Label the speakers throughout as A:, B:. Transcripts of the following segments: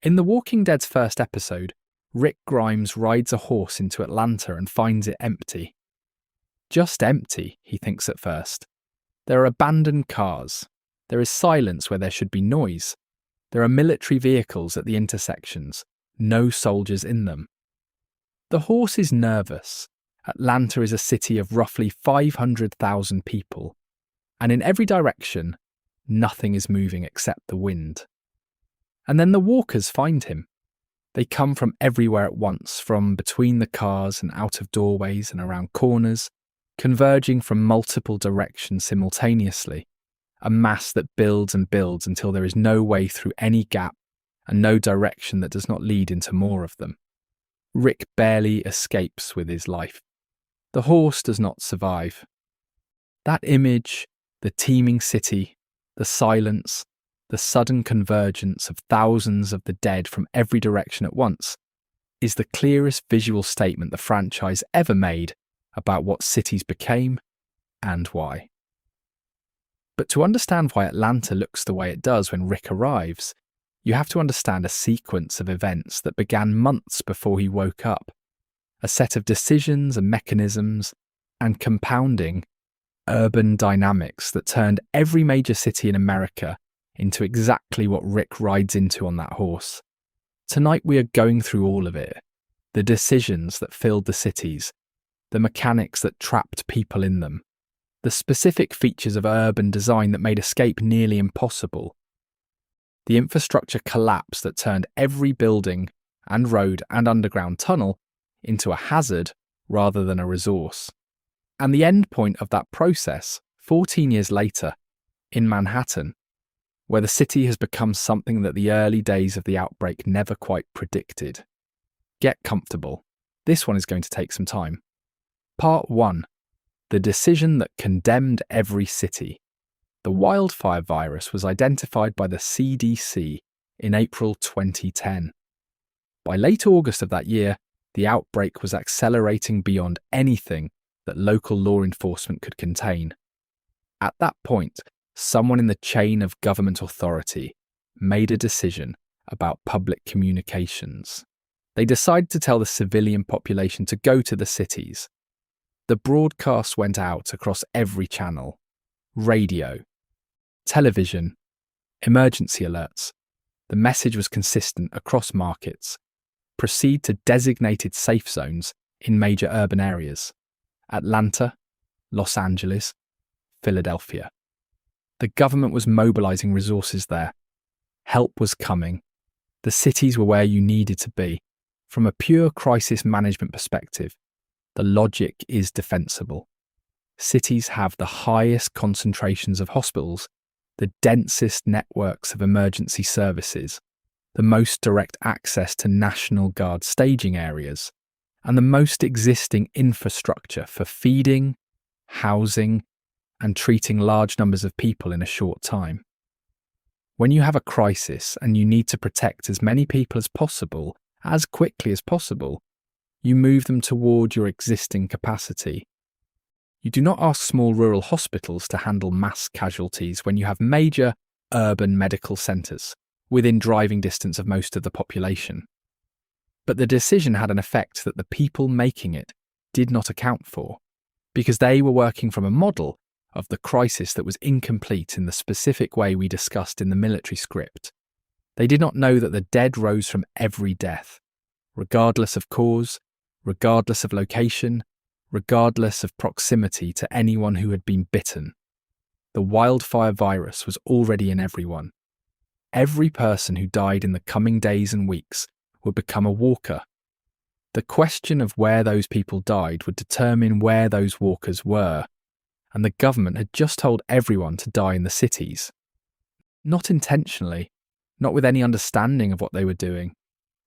A: In The Walking Dead's first episode, Rick Grimes rides a horse into Atlanta and finds it empty. Just empty, he thinks at first. There are abandoned cars. There is silence where there should be noise. There are military vehicles at the intersections, no soldiers in them. The horse is nervous. Atlanta is a city of roughly 500,000 people, and in every direction, nothing is moving except the wind. And then the walkers find him. They come from everywhere at once, from between the cars and out of doorways and around corners, converging from multiple directions simultaneously, a mass that builds and builds until there is no way through any gap and no direction that does not lead into more of them. Rick barely escapes with his life. The horse does not survive. That image, the teeming city, the silence, the sudden convergence of thousands of the dead from every direction at once, is the clearest visual statement the franchise ever made about what cities became and why. But to understand why Atlanta looks the way it does when Rick arrives, you have to understand a sequence of events that began months before he woke up, a set of decisions and mechanisms and compounding urban dynamics that turned every major city in America into exactly what Rick rides into on that horse. Tonight we are going through all of it, the decisions that filled the cities, the mechanics that trapped people in them, the specific features of urban design that made escape nearly impossible, the infrastructure collapse that turned every building and road and underground tunnel into a hazard rather than a resource, and the end point of that process 14 years later in Manhattan, where the city has become something that the early days of the outbreak never quite predicted. Get comfortable. This one is going to take some time. Part 1. The decision that condemned every city. The wildfire virus was identified by the CDC in April 2010. By late August of that year, the outbreak was accelerating beyond anything that local law enforcement could contain. At that point, someone in the chain of government authority made a decision about public communications. They decided to tell the civilian population to go to the cities. The broadcast went out across every channel: radio, television, emergency alerts. The message was consistent across markets. Proceed to designated safe zones in major urban areas: Atlanta, Los Angeles, Philadelphia. The government was mobilizing resources there. Help was coming. The cities were where you needed to be. From a pure crisis management perspective, the logic is defensible. Cities have the highest concentrations of hospitals, the densest networks of emergency services, the most direct access to National Guard staging areas, and the most existing infrastructure for feeding, housing, and treating large numbers of people in a short time. When you have a crisis and you need to protect as many people as possible, as quickly as possible, you move them toward your existing capacity. You do not ask small rural hospitals to handle mass casualties when you have major urban medical centres within driving distance of most of the population. But the decision had an effect that the people making it did not account for, because they were working from a model of the crisis that was incomplete in the specific way we discussed in the military script. They did not know that the dead rose from every death, regardless of cause, regardless of location, regardless of proximity to anyone who had been bitten. The wildfire virus was already in everyone. Every person who died in the coming days and weeks would become a walker. The question of where those people died would determine where those walkers were, and the government had just told everyone to die in the cities. Not intentionally, not with any understanding of what they were doing,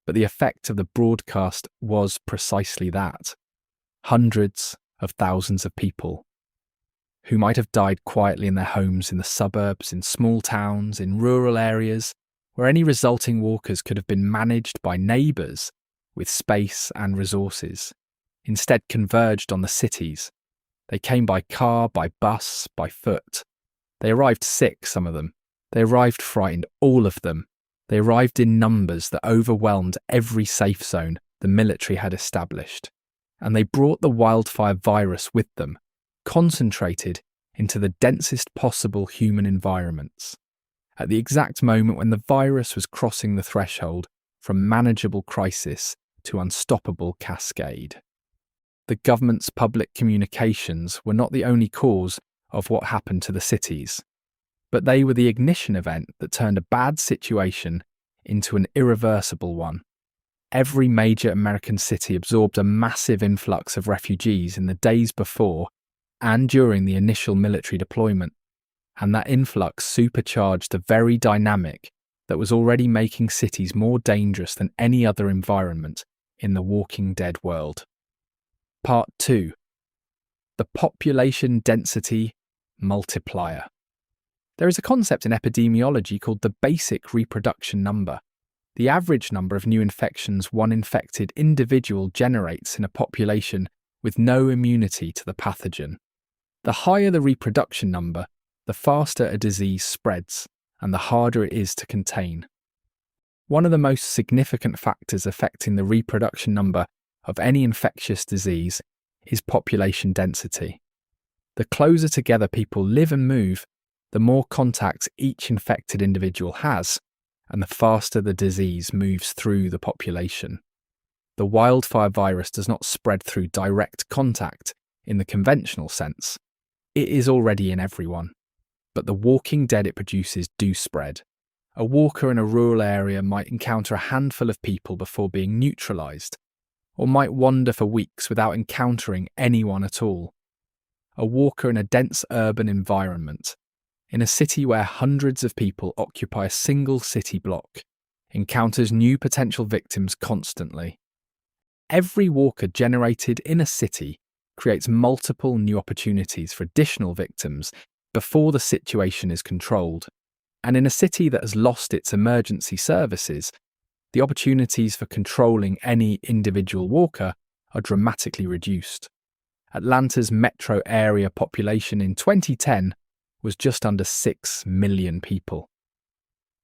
A: but the effect of the broadcast was precisely that. Hundreds of thousands of people who might have died quietly in their homes in the suburbs, in small towns, in rural areas, where any resulting walkers could have been managed by neighbours with space and resources, instead converged on the cities. They came by car, by bus, by foot. They arrived sick, some of them. They arrived frightened, all of them. They arrived in numbers that overwhelmed every safe zone the military had established, and they brought the wildfire virus with them, concentrated into the densest possible human environments, at the exact moment when the virus was crossing the threshold from manageable crisis to unstoppable cascade. The government's public communications were not the only cause of what happened to the cities, but they were the ignition event that turned a bad situation into an irreversible one. Every major American city absorbed a massive influx of refugees in the days before and during the initial military deployment, and that influx supercharged the very dynamic that was already making cities more dangerous than any other environment in the Walking Dead world. Part 2. The population density multiplier. There is a concept in epidemiology called the basic reproduction number, the average number of new infections one infected individual generates in a population with no immunity to the pathogen. The higher the reproduction number, the faster a disease spreads, and the harder it is to contain. One of the most significant factors affecting the reproduction number of any infectious disease is population density. The closer together people live and move, the more contacts each infected individual has, and the faster the disease moves through the population. The wildfire virus does not spread through direct contact in the conventional sense. It is already in everyone. But the Walking Dead it produces do spread. A walker in a rural area might encounter a handful of people before being neutralised, or might wander for weeks without encountering anyone at all. A walker in a dense urban environment, in a city where hundreds of people occupy a single city block, encounters new potential victims constantly. Every walker generated in a city creates multiple new opportunities for additional victims before the situation is controlled. And in a city that has lost its emergency services, the opportunities for controlling any individual walker are dramatically reduced. Atlanta's metro area population in 2010 was just under 6 million people.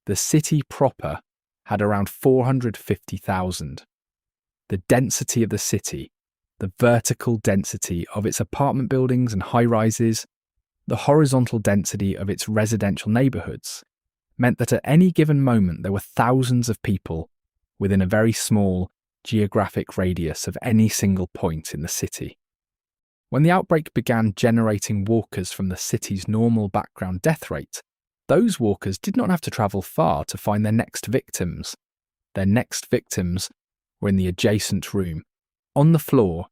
A: The city proper had around 450,000. The density of the city, the vertical density of its apartment buildings and high-rises, the horizontal density of its residential neighbourhoods, meant that at any given moment there were thousands of people within a very small geographic radius of any single point in the city. When the outbreak began generating walkers from the city's normal background death rate, those walkers did not have to travel far to find their next victims. Their next victims were in the adjacent room, on the floor,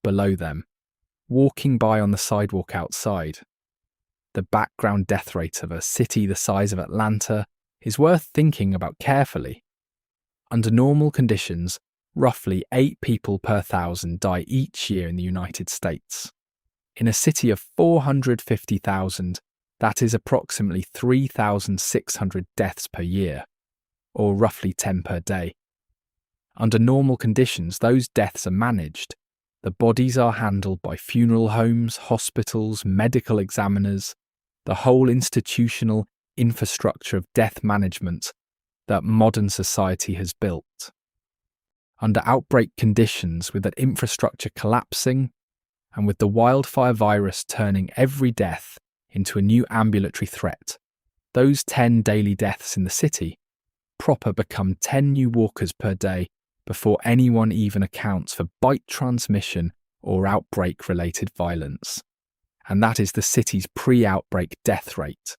A: below them, walking by on the sidewalk outside. The background death rate of a city the size of Atlanta is worth thinking about carefully. Under normal conditions, roughly 8 people per 1,000 die each year in the United States. In a city of 450,000, that is approximately 3,600 deaths per year, or roughly 10 per day. Under normal conditions, those deaths are managed. The bodies are handled by funeral homes, hospitals, medical examiners, the whole institutional infrastructure of death management that modern society has built. Under outbreak conditions, with that infrastructure collapsing, and with the wildfire virus turning every death into a new ambulatory threat, those 10 daily deaths in the city proper become 10 new walkers per day before anyone even accounts for bite transmission or outbreak-related violence. And that is the city's pre-outbreak death rate.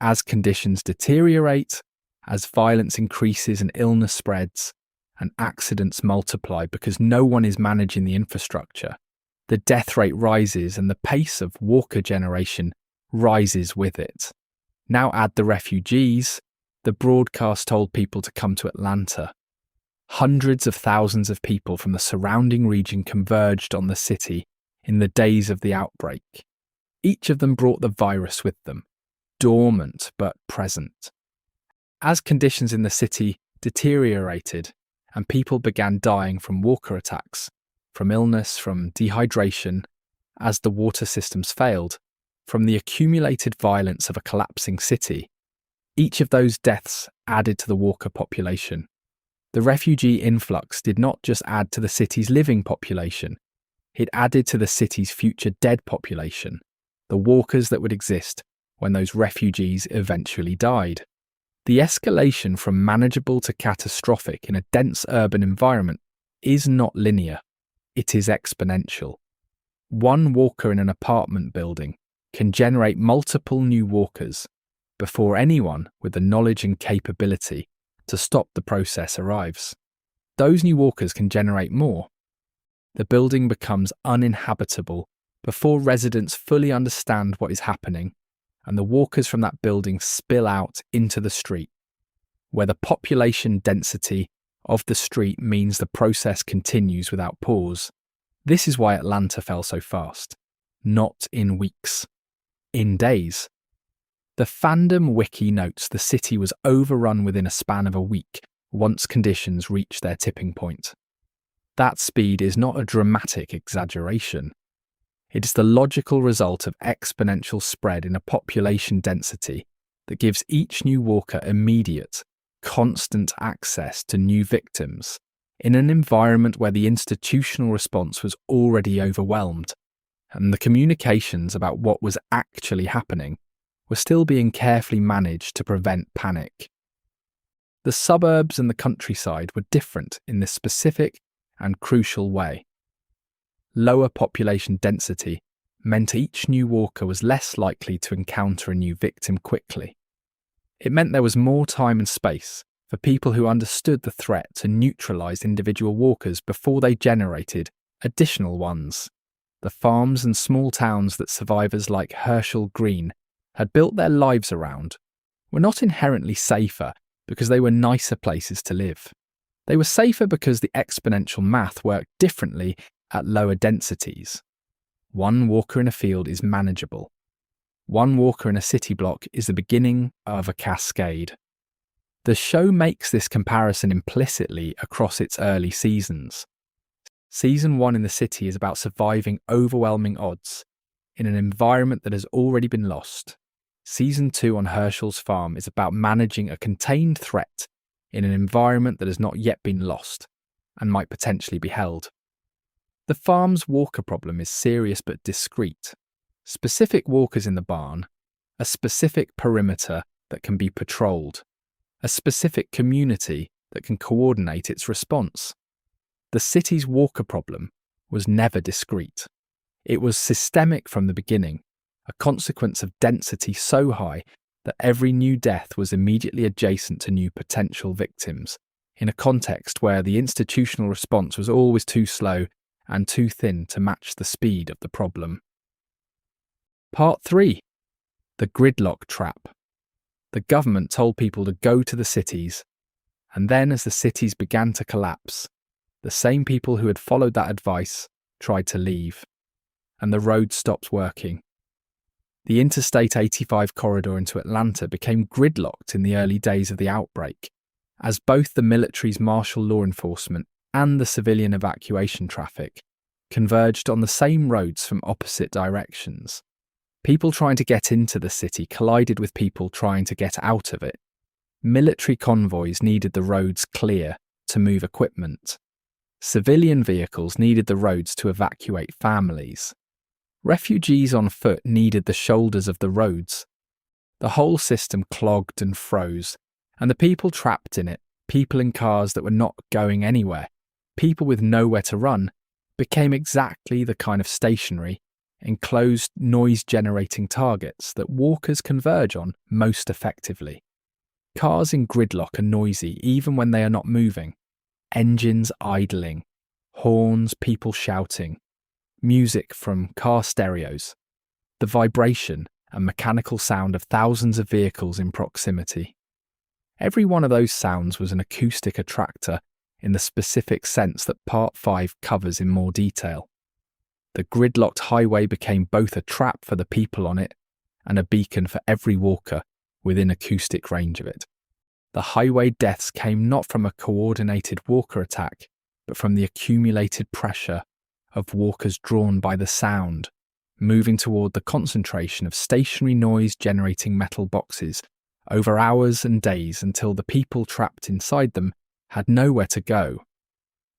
A: As conditions deteriorate, as violence increases and illness spreads, and accidents multiply because no one is managing the infrastructure, the death rate rises and the pace of walker generation rises with it. Now add the refugees. The broadcast told people to come to Atlanta. Hundreds of thousands of people from the surrounding region converged on the city in the days of the outbreak. Each of them brought the virus with them, dormant but present. As conditions in the city deteriorated and people began dying from walker attacks, from illness, from dehydration, as the water systems failed, from the accumulated violence of a collapsing city, each of those deaths added to the walker population. The refugee influx did not just add to the city's living population, it added to the city's future dead population, the walkers that would exist when those refugees eventually died. The escalation from manageable to catastrophic in a dense urban environment is not linear, it is exponential. One walker in an apartment building can generate multiple new walkers before anyone with the knowledge and capability to stop the process arrives. Those new walkers can generate more. The building becomes uninhabitable before residents fully understand what is happening, and the walkers from that building spill out into the street, where the population density of the street means the process continues without pause. This is why Atlanta fell so fast. Not in weeks. In days. The fandom wiki notes the city was overrun within a span of a week once conditions reached their tipping point. That speed is not a dramatic exaggeration. It is the logical result of exponential spread in a population density that gives each new walker immediate, constant access to new victims in an environment where the institutional response was already overwhelmed, and the communications about what was actually happening were still being carefully managed to prevent panic. The suburbs and the countryside were different in this specific and crucial way. Lower population density meant each new walker was less likely to encounter a new victim quickly. It meant there was more time and space for people who understood the threat to neutralise individual walkers before they generated additional ones. The farms and small towns that survivors like Herschel Green had built their lives around were not inherently safer because they were nicer places to live. They were safer because the exponential math worked differently at lower densities. One walker in a field is manageable. One walker in a city block is the beginning of a cascade. The show makes this comparison implicitly across its early seasons. Season 1 in the city is about surviving overwhelming odds in an environment that has already been lost. Season 2 on Herschel's farm is about managing a contained threat in an environment that has not yet been lost and might potentially be held. The farm's walker problem is serious but discreet. Specific walkers in the barn, a specific perimeter that can be patrolled, a specific community that can coordinate its response. The city's walker problem was never discreet. It was systemic from the beginning, a consequence of density so high that every new death was immediately adjacent to new potential victims, in a context where the institutional response was always too slow and too thin to match the speed of the problem. Part 3. The gridlock trap. The government told people to go to the cities, and then as the cities began to collapse, the same people who had followed that advice tried to leave, and the road stopped working. The Interstate 85 corridor into Atlanta became gridlocked in the early days of the outbreak, as both the military's martial law enforcement and the civilian evacuation traffic converged on the same roads from opposite directions. People trying to get into the city collided with people trying to get out of it. Military convoys needed the roads clear to move equipment. Civilian vehicles needed the roads to evacuate families. Refugees on foot needed the shoulders of the roads. The whole system clogged and froze, and the people trapped in it, people in cars that were not going anywhere, people with nowhere to run, became exactly the kind of stationary, enclosed, noise-generating targets that walkers converge on most effectively. Cars in gridlock are noisy even when they are not moving. Engines idling, horns, people shouting, music from car stereos, the vibration and mechanical sound of thousands of vehicles in proximity. Every one of those sounds was an acoustic attractor in the specific sense that Part 5 covers in more detail. The gridlocked highway became both a trap for the people on it and a beacon for every walker within acoustic range of it. The highway deaths came not from a coordinated walker attack, but from the accumulated pressure of walkers drawn by the sound, moving toward the concentration of stationary noise-generating metal boxes over hours and days until the people trapped inside them had nowhere to go.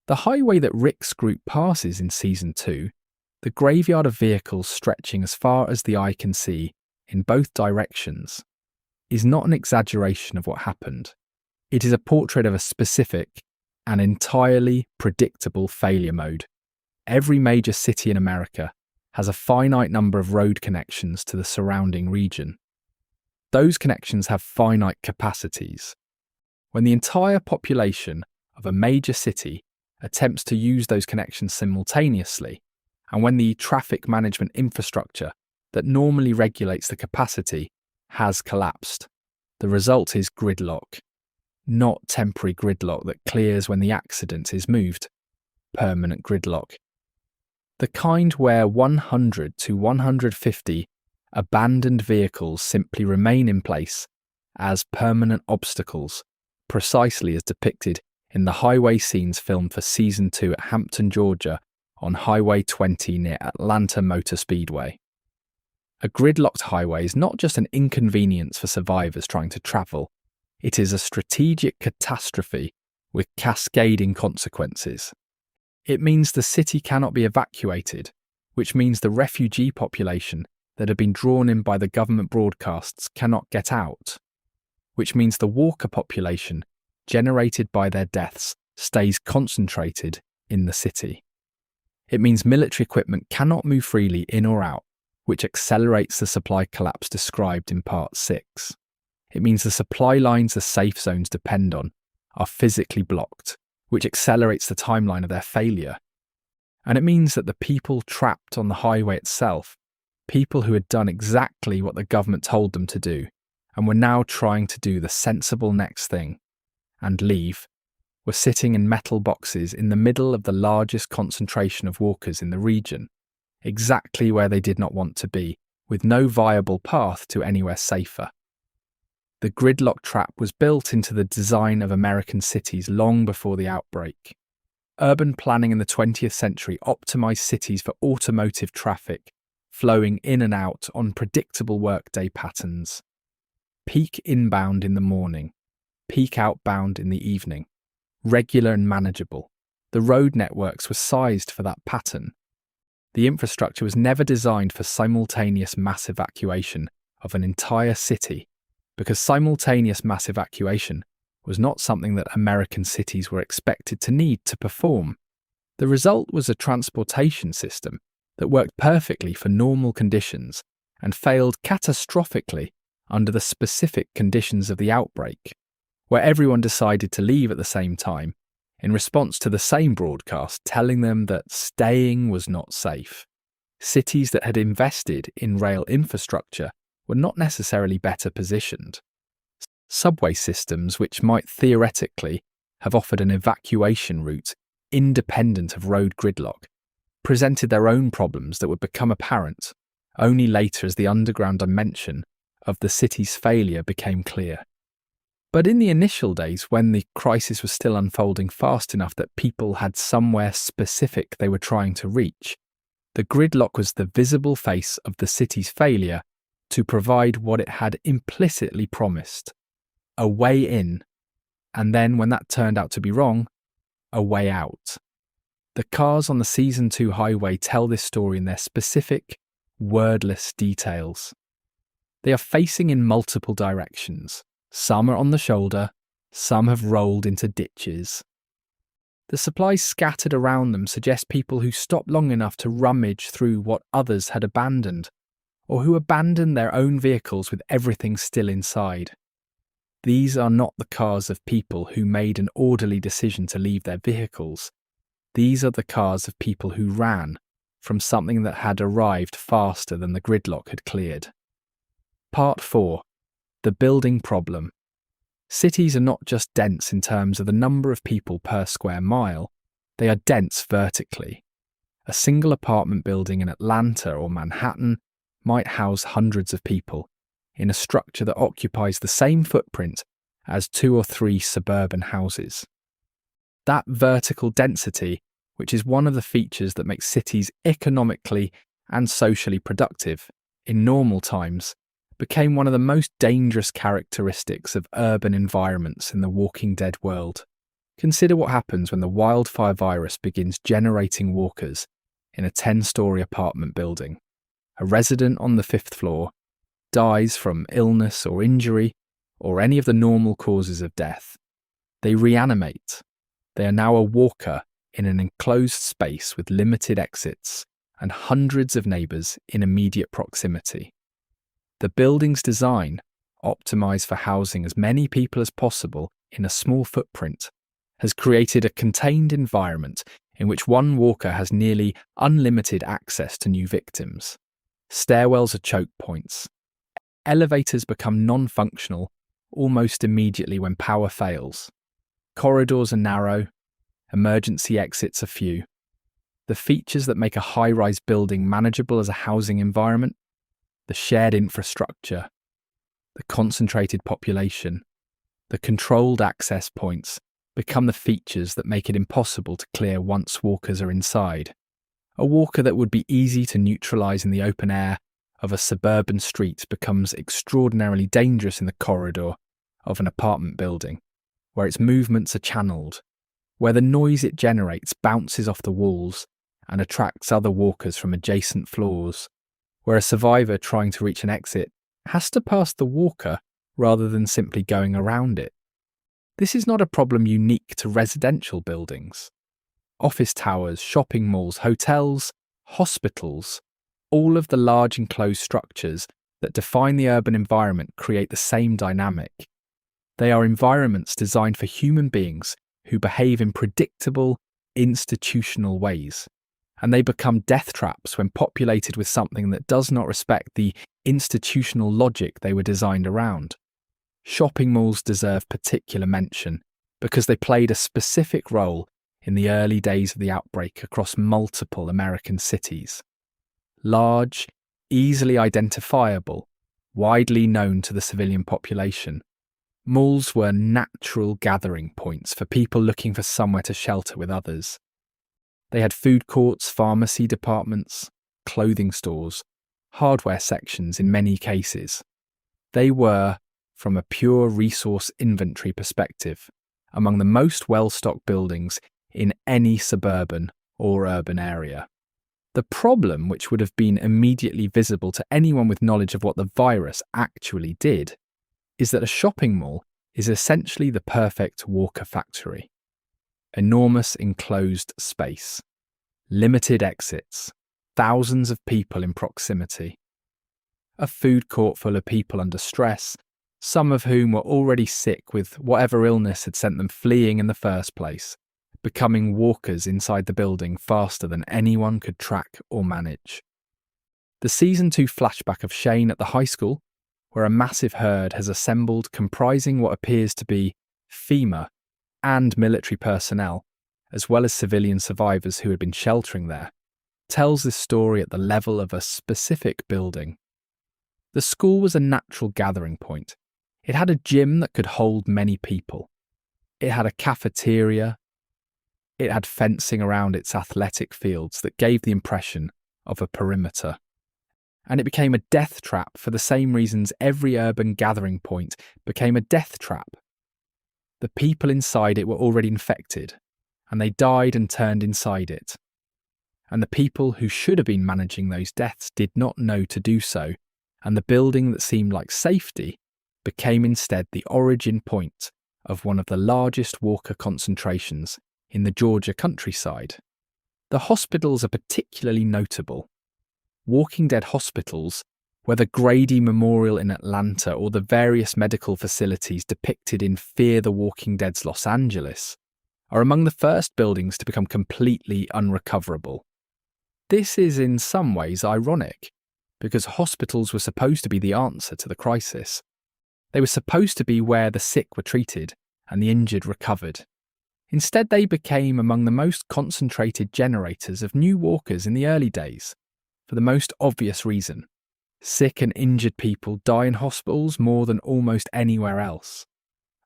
A: The highway that Rick's group passes in Season 2, the graveyard of vehicles stretching as far as the eye can see in both directions, is not an exaggeration of what happened. It is a portrait of a specific and entirely predictable failure mode. Every major city in America has a finite number of road connections to the surrounding region. Those connections have finite capacities. When the entire population of a major city attempts to use those connections simultaneously, and when the traffic management infrastructure that normally regulates the capacity has collapsed, the result is gridlock. Not temporary gridlock that clears when the accident is moved. Permanent gridlock. The kind where 100 to 150 abandoned vehicles simply remain in place as permanent obstacles, precisely as depicted in the highway scenes filmed for Season 2 at Hampton, Georgia, on Highway 20 near Atlanta Motor Speedway. A gridlocked highway is not just an inconvenience for survivors trying to travel, it is a strategic catastrophe with cascading consequences. It means the city cannot be evacuated, which means the refugee population that had been drawn in by the government broadcasts cannot get out, which means the walker population generated by their deaths stays concentrated in the city. It means military equipment cannot move freely in or out, which accelerates the supply collapse described in Part 6. It means the supply lines the safe zones depend on are physically blocked, which accelerates the timeline of their failure. And it means that the people trapped on the highway itself, people who had done exactly what the government told them to do, and were now trying to do the sensible next thing, and leave, were sitting in metal boxes in the middle of the largest concentration of walkers in the region, exactly where they did not want to be, with no viable path to anywhere safer. The gridlock trap was built into the design of American cities long before the outbreak. Urban planning in the 20th century optimized cities for automotive traffic, flowing in and out on predictable workday patterns. Peak inbound in the morning, peak outbound in the evening. Regular and manageable. The road networks were sized for that pattern. The infrastructure was never designed for simultaneous mass evacuation of an entire city, because simultaneous mass evacuation was not something that American cities were expected to need to perform. The result was a transportation system that worked perfectly for normal conditions and failed catastrophically under the specific conditions of the outbreak, where everyone decided to leave at the same time in response to the same broadcast telling them that staying was not safe. Cities that had invested in rail infrastructure were not necessarily better positioned. Subway systems, which might theoretically have offered an evacuation route independent of road gridlock, presented their own problems that would become apparent only later as the underground dimension of the city's failure became clear. But in the initial days, when the crisis was still unfolding fast enough that people had somewhere specific they were trying to reach, the gridlock was the visible face of the city's failure to provide what it had implicitly promised: a way in, and then, when that turned out to be wrong, a way out. The cars on the Season 2 highway tell this story in their specific, wordless details. They are facing in multiple directions. Some are on the shoulder, some have rolled into ditches. The supplies scattered around them suggest people who stopped long enough to rummage through what others had abandoned, or who abandoned their own vehicles with everything still inside. These are not the cars of people who made an orderly decision to leave their vehicles. These are the cars of people who ran from something that had arrived faster than the gridlock had cleared. Part 4. The building problem. Cities are not just dense in terms of the number of people per square mile, they are dense vertically. A single apartment building in Atlanta or Manhattan might house hundreds of people in a structure that occupies the same footprint as 2 or 3 suburban houses. That vertical density, which is one of the features that makes cities economically and socially productive in normal times, became one of the most dangerous characteristics of urban environments in the Walking Dead world. Consider what happens when the wildfire virus begins generating walkers in a 10-story apartment building. A resident on the 5th floor dies from illness or injury or any of the normal causes of death. They reanimate. They are now a walker in an enclosed space with limited exits and hundreds of neighbours in immediate proximity. The building's design, optimised for housing as many people as possible in a small footprint, has created a contained environment in which one walker has nearly unlimited access to new victims. Stairwells are choke points. Elevators become non-functional almost immediately when power fails. Corridors are narrow. Emergency exits are few. The features that make a high-rise building manageable as a housing environment, the shared infrastructure, the concentrated population, the controlled access points, become the features that make it impossible to clear once walkers are inside. A walker that would be easy to neutralise in the open air of a suburban street becomes extraordinarily dangerous in the corridor of an apartment building, where its movements are channelled, where the noise it generates bounces off the walls and attracts other walkers from adjacent floors, where a survivor trying to reach an exit has to pass the walker rather than simply going around it. This is not a problem unique to residential buildings. Office towers, shopping malls, hotels, hospitals, all of the large enclosed structures that define the urban environment create the same dynamic. They are environments designed for human beings who behave in predictable, institutional ways, and they become death traps when populated with something that does not respect the institutional logic they were designed around. Shopping malls deserve particular mention because they played a specific role in the early days of the outbreak across multiple American cities. Large, easily identifiable, widely known to the civilian population, malls were natural gathering points for people looking for somewhere to shelter with others. They had food courts, pharmacy departments, clothing stores, hardware sections in many cases. They were, from a pure resource inventory perspective, among the most well-stocked buildings in any suburban or urban area. The problem, which would have been immediately visible to anyone with knowledge of what the virus actually did, is that a shopping mall is essentially the perfect walker factory. Enormous enclosed space, limited exits, thousands of people in proximity. A food court full of people under stress, some of whom were already sick with whatever illness had sent them fleeing in the first place, becoming walkers inside the building faster than anyone could track or manage. The Season 2 flashback of Shane at the high school, where a massive herd has assembled comprising what appears to be FEMA and military personnel, as well as civilian survivors who had been sheltering there, tells this story at the level of a specific building. The school was a natural gathering point. It had a gym that could hold many people. It had a cafeteria. It had fencing around its athletic fields that gave the impression of a perimeter. And it became a death trap for the same reasons every urban gathering point became a death trap. The people inside it were already infected, and they died and turned inside it. And the people who should have been managing those deaths did not know to do so, and the building that seemed like safety became instead the origin point of one of the largest walker concentrations in the Georgia countryside. The hospitals are particularly notable. Walking Dead hospitals, whether Grady Memorial in Atlanta or the various medical facilities depicted in Fear the Walking Dead's Los Angeles, are among the first buildings to become completely unrecoverable. This is in some ways ironic, because hospitals were supposed to be the answer to the crisis. They were supposed to be where the sick were treated and the injured recovered. Instead, they became among the most concentrated generators of new walkers in the early days, for the most obvious reason. Sick and injured people die in hospitals more than almost anywhere else.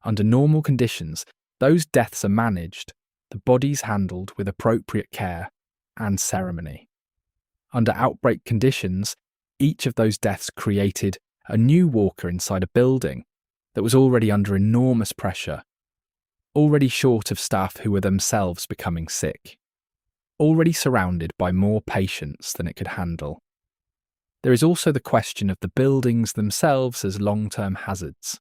A: Under normal conditions, those deaths are managed, the bodies handled with appropriate care and ceremony. Under outbreak conditions, each of those deaths created a new walker inside a building that was already under enormous pressure, already short of staff who were themselves becoming sick, already surrounded by more patients than it could handle. There is also the question of the buildings themselves as long-term hazards.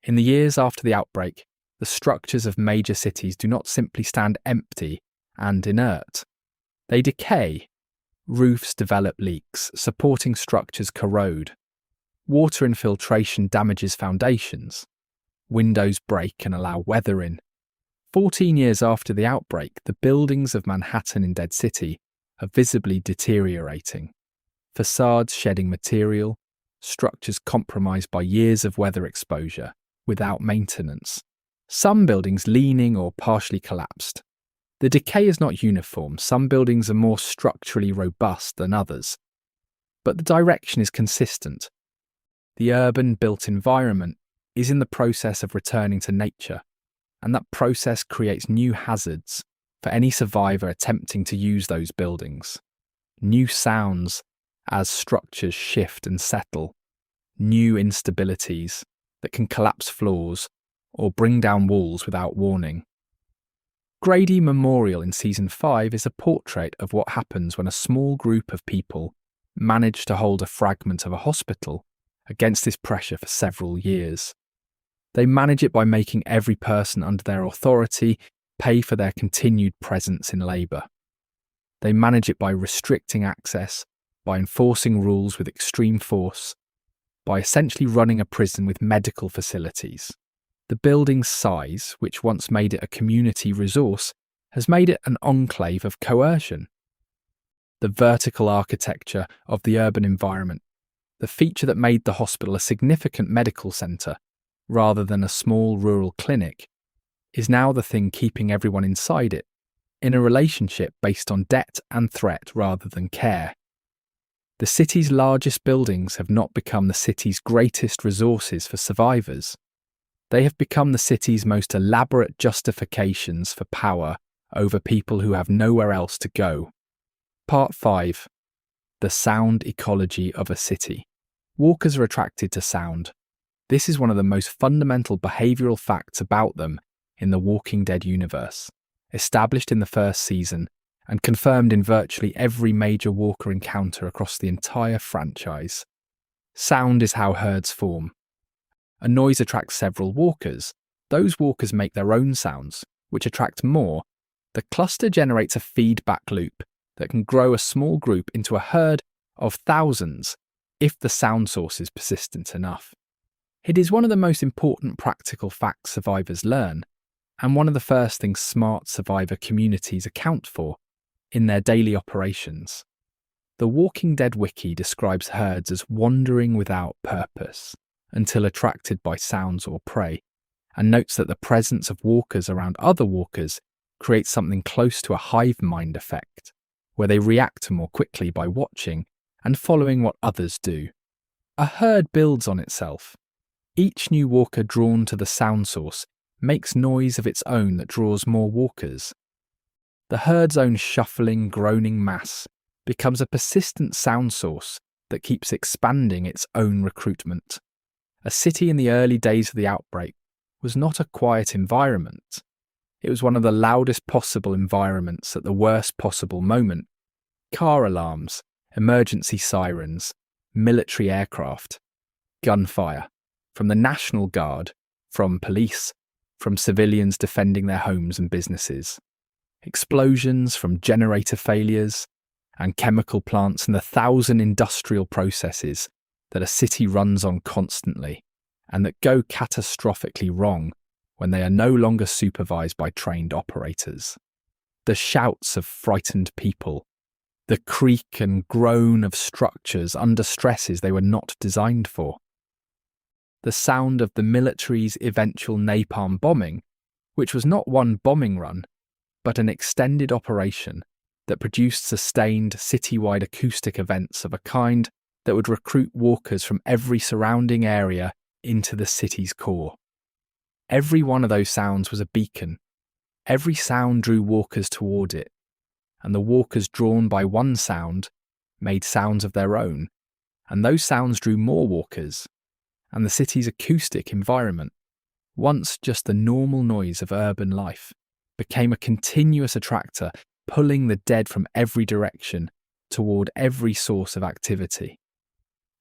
A: In the years after the outbreak, the structures of major cities do not simply stand empty and inert. They decay. Roofs develop leaks, supporting structures corrode. Water infiltration damages foundations. Windows break and allow weather in. 14 years after the outbreak, the buildings of Manhattan in Dead City are visibly deteriorating. Facades shedding material, structures compromised by years of weather exposure, without maintenance. Some buildings leaning or partially collapsed. The decay is not uniform. Some buildings are more structurally robust than others. But the direction is consistent. The urban built environment is in the process of returning to nature, and that process creates new hazards for any survivor attempting to use those buildings. New sounds as structures shift and settle, new instabilities that can collapse floors or bring down walls without warning. Grady Memorial in Season 5 is a portrait of what happens when a small group of people manage to hold a fragment of a hospital against this pressure for several years. They manage it by making every person under their authority pay for their continued presence in labour. They manage it by restricting access, by enforcing rules with extreme force, by essentially running a prison with medical facilities. The building's size, which once made it a community resource, has made it an enclave of coercion. The vertical architecture of the urban environment, the feature that made the hospital a significant medical centre rather than a small rural clinic, is now the thing keeping everyone inside it, in a relationship based on debt and threat rather than care. The city's largest buildings have not become the city's greatest resources for survivors. They have become the city's most elaborate justifications for power over people who have nowhere else to go. Part 5. The sound ecology of a city. Walkers are attracted to sound. This is one of the most fundamental behavioural facts about them in the Walking Dead universe, established in the first season and confirmed in virtually every major walker encounter across the entire franchise. Sound is how herds form. A noise attracts several walkers. Those walkers make their own sounds, which attract more. The cluster generates a feedback loop that can grow a small group into a herd of thousands if the sound source is persistent enough. It is one of the most important practical facts survivors learn, and one of the first things smart survivor communities account for in their daily operations. The Walking Dead wiki describes herds as wandering without purpose until attracted by sounds or prey, and notes that the presence of walkers around other walkers creates something close to a hive mind effect, where they react more quickly by watching and following what others do. A herd builds on itself. Each new walker drawn to the sound source makes noise of its own that draws more walkers. The herd's own shuffling, groaning mass becomes a persistent sound source that keeps expanding its own recruitment. A city in the early days of the outbreak was not a quiet environment. It was one of the loudest possible environments at the worst possible moment. Car alarms, emergency sirens, military aircraft, gunfire, from the National Guard, from police, from civilians defending their homes and businesses, explosions from generator failures and chemical plants and the 1,000 industrial processes that a city runs on constantly and that go catastrophically wrong when they are no longer supervised by trained operators. The shouts of frightened people, the creak and groan of structures under stresses they were not designed for. The sound of the military's eventual napalm bombing, which was not one bombing run, but an extended operation that produced sustained citywide acoustic events of a kind that would recruit walkers from every surrounding area into the city's core. Every one of those sounds was a beacon. Every sound drew walkers toward it, and the walkers drawn by one sound made sounds of their own, and those sounds drew more walkers, and the city's acoustic environment, once just the normal noise of urban life, became a continuous attractor, pulling the dead from every direction toward every source of activity.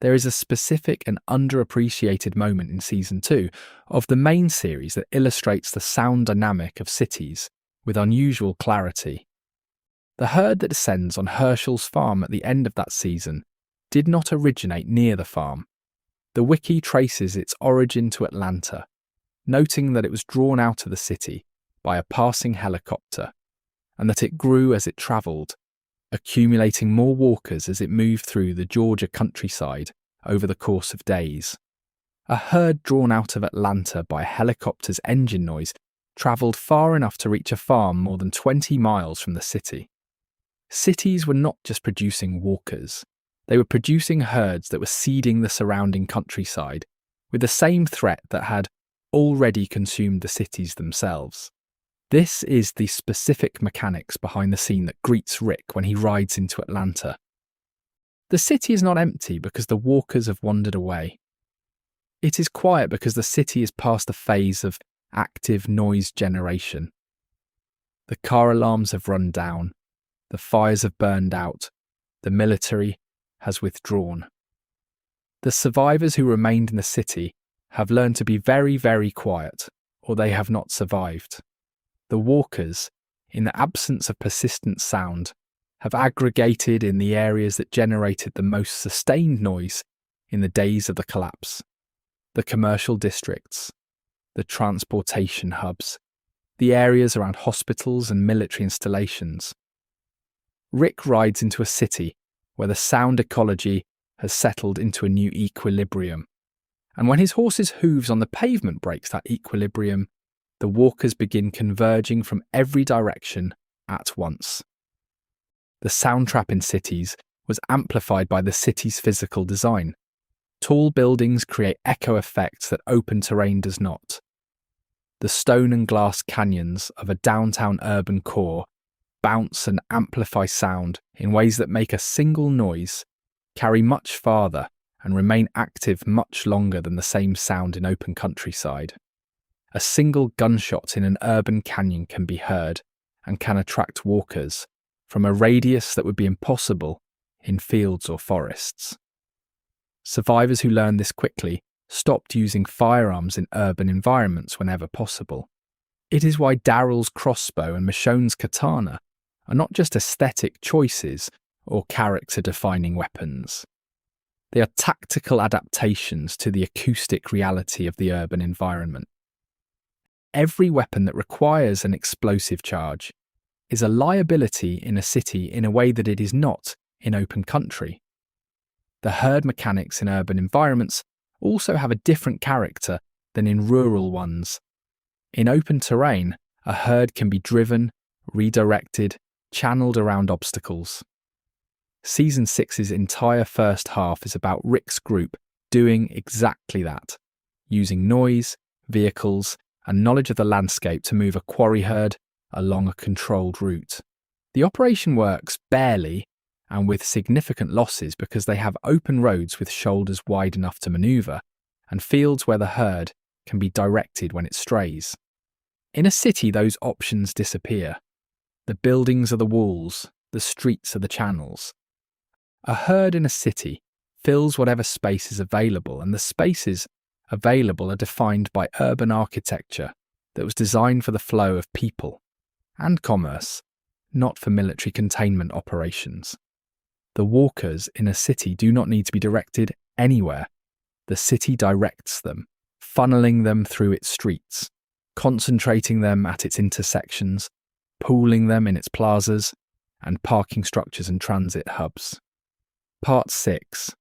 A: There is a specific and underappreciated moment in Season 2 of the main series that illustrates the sound dynamic of cities with unusual clarity. The herd that descends on Herschel's farm at the end of that season did not originate near the farm. The wiki traces its origin to Atlanta, noting that it was drawn out of the city by a passing helicopter, and that it grew as it travelled, accumulating more walkers as it moved through the Georgia countryside over the course of days. A herd drawn out of Atlanta by a helicopter's engine noise travelled far enough to reach a farm more than 20 miles from the city. Cities were not just producing walkers, they were producing herds that were seeding the surrounding countryside with the same threat that had already consumed the cities themselves. This is the specific mechanics behind the scene that greets Rick when he rides into Atlanta. The city is not empty because the walkers have wandered away. It is quiet because the city is past the phase of active noise generation. The car alarms have run down, the fires have burned out, the military has withdrawn. The survivors who remained in the city have learned to be very, very quiet, or they have not survived. The walkers, in the absence of persistent sound, have aggregated in the areas that generated the most sustained noise in the days of the collapse. The commercial districts, the transportation hubs, the areas around hospitals and military installations. Rick rides into a city where the sound ecology has settled into a new equilibrium. And when his horse's hooves on the pavement breaks that equilibrium, the walkers begin converging from every direction at once. The sound trap in cities was amplified by the city's physical design. Tall buildings create echo effects that open terrain does not. The stone and glass canyons of a downtown urban core bounce and amplify sound in ways that make a single noise carry much farther and remain active much longer than the same sound in open countryside. A single gunshot in an urban canyon can be heard and can attract walkers from a radius that would be impossible in fields or forests. Survivors who learned this quickly stopped using firearms in urban environments whenever possible. It is why Daryl's crossbow and Michonne's katana are not just aesthetic choices or character-defining weapons. They are tactical adaptations to the acoustic reality of the urban environment. Every weapon that requires an explosive charge is a liability in a city in a way that it is not in open country. The herd mechanics in urban environments also have a different character than in rural ones. In open terrain, a herd can be driven, redirected, channeled around obstacles. Season 6's entire first half is about Rick's group doing exactly that, using noise, vehicles, and knowledge of the landscape to move a quarry herd along a controlled route. The operation works barely and with significant losses because they have open roads with shoulders wide enough to manoeuvre and fields where the herd can be directed when it strays. In a city, those options disappear. The buildings are the walls, the streets are the channels. A herd in a city fills whatever space is available, and the spaces available are defined by urban architecture that was designed for the flow of people and commerce, not for military containment operations. The walkers in a city do not need to be directed anywhere. The city directs them, funneling them through its streets, concentrating them at its intersections, pooling them in its plazas, and parking structures and transit hubs. Part 6.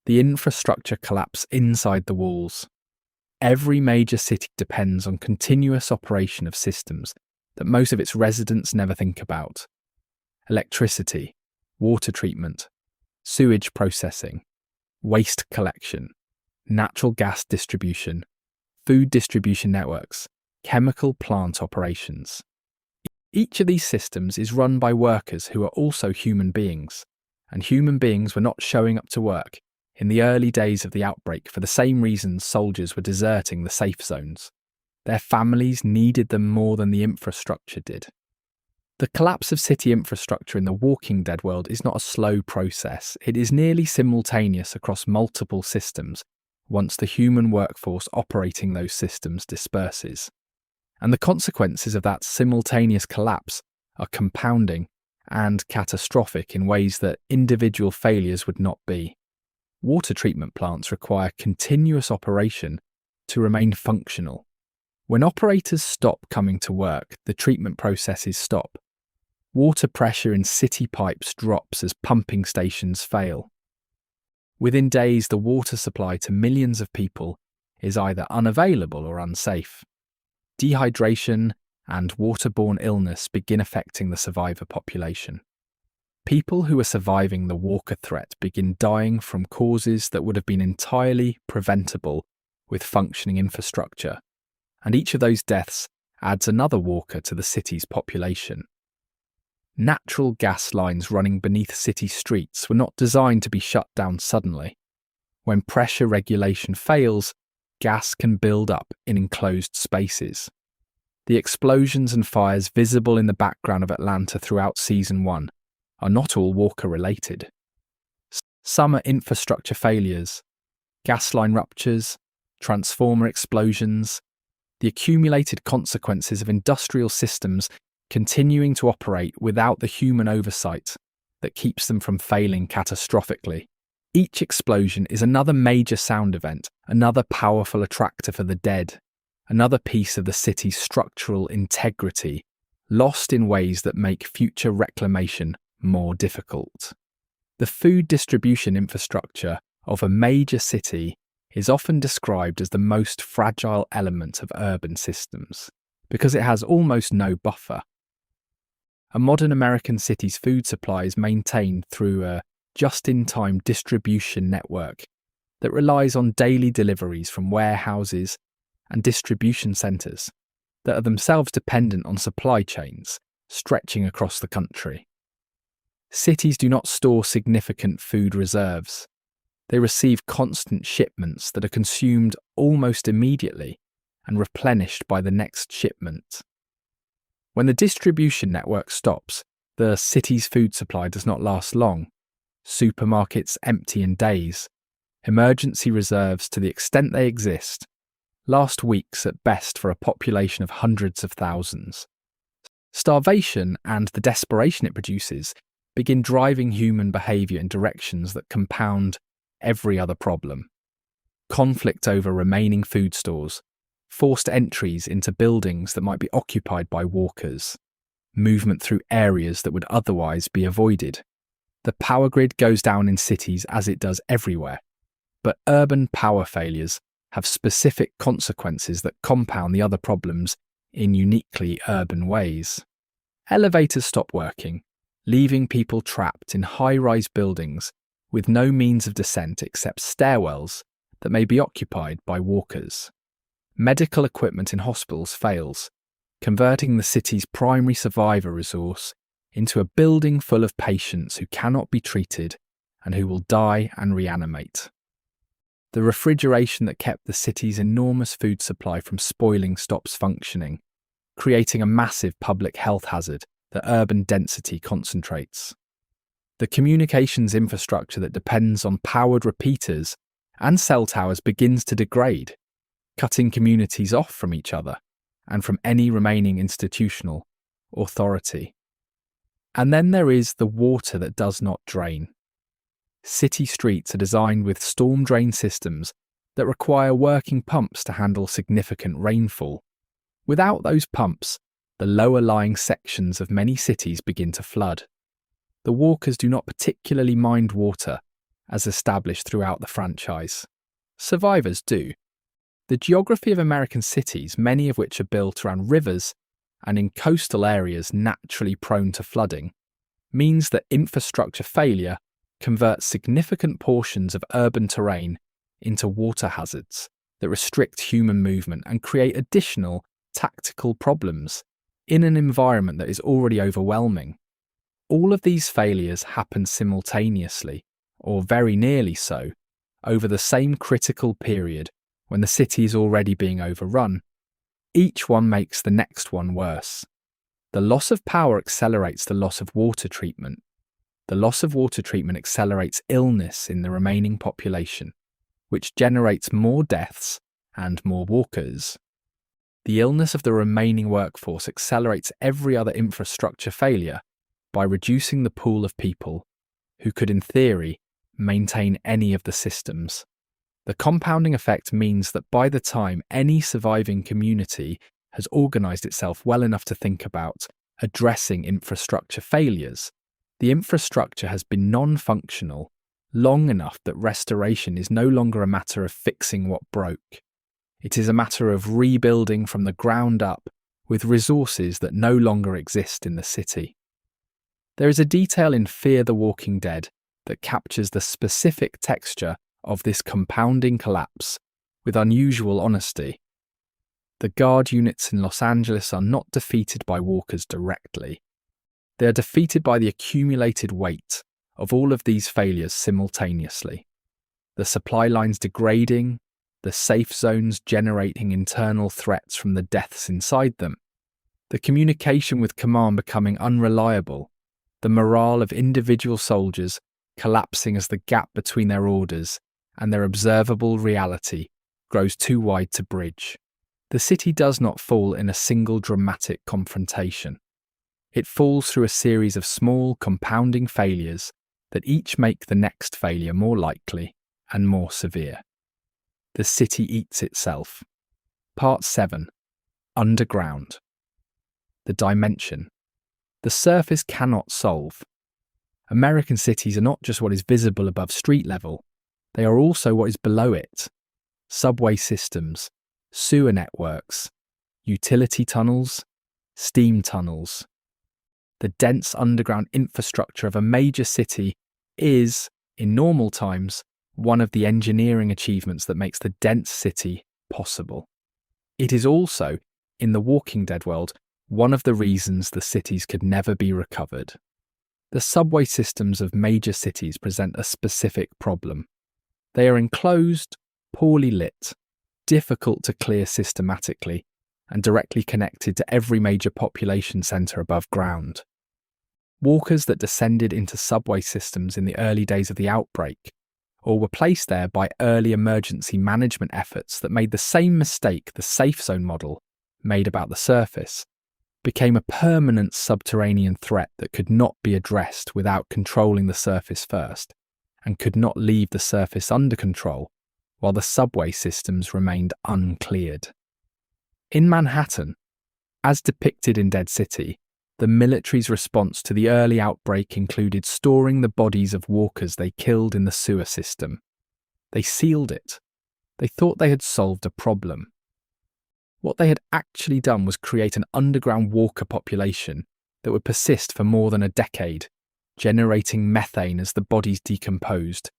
A: The infrastructure collapse inside the walls. Every major city depends on continuous operation of systems that most of its residents never think about. Electricity, water treatment, sewage processing, waste collection, natural gas distribution, food distribution networks, chemical plant operations. Each of these systems is run by workers who are also human beings, and human beings were not showing up to work in the early days of the outbreak for the same reasons soldiers were deserting the safe zones. Their families needed them more than the infrastructure did. The collapse of city infrastructure in the Walking Dead world is not a slow process. It is nearly simultaneous across multiple systems once the human workforce operating those systems disperses. And the consequences of that simultaneous collapse are compounding and catastrophic in ways that individual failures would not be. Water treatment plants require continuous operation to remain functional. When operators stop coming to work, the treatment processes stop. Water pressure in city pipes drops as pumping stations fail. Within days, the water supply to millions of people is either unavailable or unsafe. Dehydration and waterborne illness begin affecting the survivor population. People who are surviving the walker threat begin dying from causes that would have been entirely preventable with functioning infrastructure, and each of those deaths adds another walker to the city's population. Natural gas lines running beneath city streets were not designed to be shut down suddenly. When pressure regulation fails, gas can build up in enclosed spaces. The explosions and fires visible in the background of Atlanta throughout Season 1 are not all Walker-related. Some are infrastructure failures, gas line ruptures, transformer explosions, the accumulated consequences of industrial systems continuing to operate without the human oversight that keeps them from failing catastrophically. Each explosion is another major sound event, another powerful attractor for the dead, another piece of the city's structural integrity, lost in ways that make future reclamation more difficult. The food distribution infrastructure of a major city is often described as the most fragile element of urban systems, because it has almost no buffer. A modern American city's food supply is maintained through a just-in-time distribution network that relies on daily deliveries from warehouses and distribution centres that are themselves dependent on supply chains stretching across the country. Cities do not store significant food reserves. They receive constant shipments that are consumed almost immediately and replenished by the next shipment. When the distribution network stops, the city's food supply does not last long. Supermarkets empty in days. Emergency reserves, to the extent they exist, last weeks at best for a population of hundreds of thousands. Starvation and the desperation it produces begin driving human behaviour in directions that compound every other problem. Conflict over remaining food stores, forced entries into buildings that might be occupied by walkers, movement through areas that would otherwise be avoided. The power grid goes down in cities as it does everywhere, but urban power failures have specific consequences that compound the other problems in uniquely urban ways. Elevators stop working, leaving people trapped in high-rise buildings with no means of descent except stairwells that may be occupied by walkers. Medical equipment in hospitals fails, converting the city's primary survivor resource into a building full of patients who cannot be treated and who will die and reanimate. The refrigeration that kept the city's enormous food supply from spoiling stops functioning, creating a massive public health hazard that urban density concentrates. The communications infrastructure that depends on powered repeaters and cell towers begins to degrade, cutting communities off from each other and from any remaining institutional authority. And then there is the water that does not drain. City streets are designed with storm drain systems that require working pumps to handle significant rainfall. Without those pumps, the lower-lying sections of many cities begin to flood. The walkers do not particularly mind water, as established throughout the franchise. Survivors do. The geography of American cities, many of which are built around rivers and in coastal areas naturally prone to flooding, means that infrastructure failure converts significant portions of urban terrain into water hazards that restrict human movement and create additional tactical problems in an environment that is already overwhelming. All of these failures happen simultaneously, or very nearly so, over the same critical period when the city is already being overrun, each one makes the next one worse. The loss of power accelerates the loss of water treatment. The loss of water treatment accelerates illness in the remaining population, which generates more deaths and more walkers. The illness of the remaining workforce accelerates every other infrastructure failure by reducing the pool of people who could, in theory, maintain any of the systems. The compounding effect means that by the time any surviving community has organised itself well enough to think about addressing infrastructure failures, the infrastructure has been non-functional long enough that restoration is no longer a matter of fixing what broke. It is a matter of rebuilding from the ground up with resources that no longer exist in the city. There is a detail in Fear the Walking Dead that captures the specific texture of this compounding collapse with unusual honesty. The guard units in Los Angeles are not defeated by walkers directly. They are defeated by the accumulated weight of all of these failures simultaneously. The supply lines degrading, the safe zones generating internal threats from the deaths inside them, the communication with command becoming unreliable, the morale of individual soldiers collapsing as the gap between their orders and their observable reality grows too wide to bridge. The city does not fall in a single dramatic confrontation. It falls through a series of small compounding failures that each make the next failure more likely and more severe. The city eats itself. Part 7. Underground. The dimension. The surface cannot solve. American cities are not just what is visible above street level, they are also what is below it. Subway systems, sewer networks, utility tunnels, steam tunnels. The dense underground infrastructure of a major city is, in normal times, one of the engineering achievements that makes the dense city possible. It is also, in the Walking Dead world, one of the reasons the cities could never be recovered. The subway systems of major cities present a specific problem. They are enclosed, poorly lit, difficult to clear systematically, and directly connected to every major population centre above ground. Walkers that descended into subway systems in the early days of the outbreak, or were placed there by early emergency management efforts that made the same mistake the safe zone model made about the surface, became a permanent subterranean threat that could not be addressed without controlling the surface first, and could not leave the surface under control while the subway systems remained uncleared. In Manhattan, as depicted in Dead City, the military's response to the early outbreak included storing the bodies of walkers they killed in the sewer system. They sealed it. They thought they had solved a problem. What they had actually done was create an underground walker population that would persist for more than a decade, generating methane as the bodies decomposed,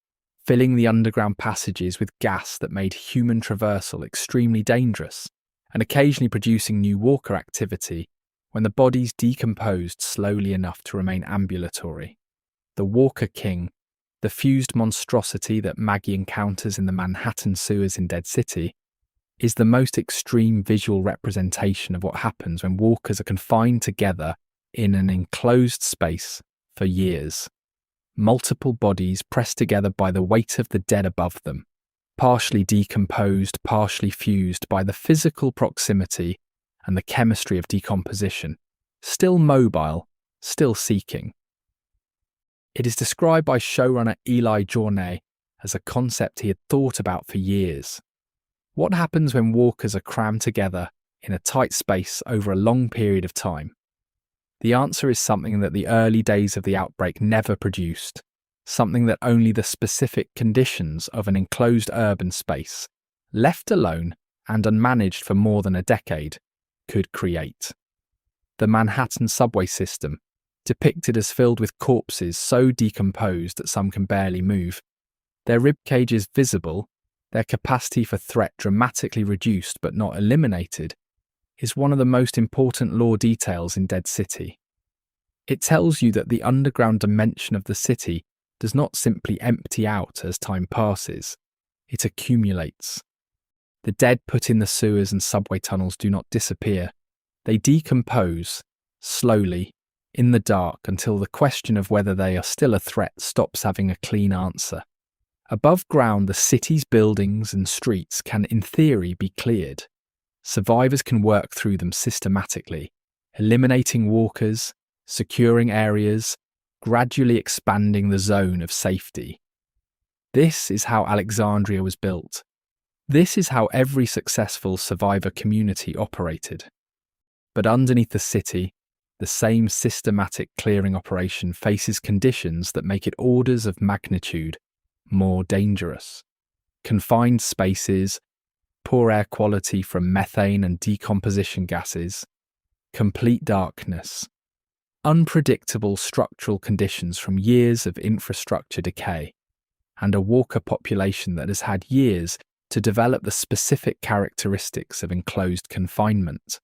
A: filling the underground passages with gas that made human traversal extremely dangerous, and occasionally producing new walker activity when the bodies decomposed slowly enough to remain ambulatory. The Walker King, the fused monstrosity that Maggie encounters in the Manhattan sewers in Dead City, is the most extreme visual representation of what happens when walkers are confined together in an enclosed space for years. Multiple bodies pressed together by the weight of the dead above them, partially decomposed, partially fused by the physical proximity and the chemistry of decomposition, still mobile, still seeking. It is described by showrunner Eli Journay as a concept he had thought about for years. What happens when walkers are crammed together in a tight space over a long period of time? The answer is something that the early days of the outbreak never produced, something that only the specific conditions of an enclosed urban space, left alone and unmanaged for more than a decade, could create. The Manhattan subway system, depicted as filled with corpses so decomposed that some can barely move, their rib cages visible, their capacity for threat dramatically reduced but not eliminated, is one of the most important lore details in Dead City. It tells you that the underground dimension of the city does not simply empty out as time passes. it accumulates. The dead put in the sewers and subway tunnels do not disappear. They decompose, slowly, in the dark, until the question of whether they are still a threat stops having a clean answer. Above ground, the city's buildings and streets can, in theory, be cleared. Survivors can work through them systematically, eliminating walkers, securing areas, gradually expanding the zone of safety. This is how Alexandria was built. This is how every successful survivor community operated. But underneath the city, the same systematic clearing operation faces conditions that make it orders of magnitude more dangerous. Confined spaces, poor air quality from methane and decomposition gases, complete darkness, unpredictable structural conditions from years of infrastructure decay, and a walker population that has had years to develop the specific characteristics of enclosed confinement.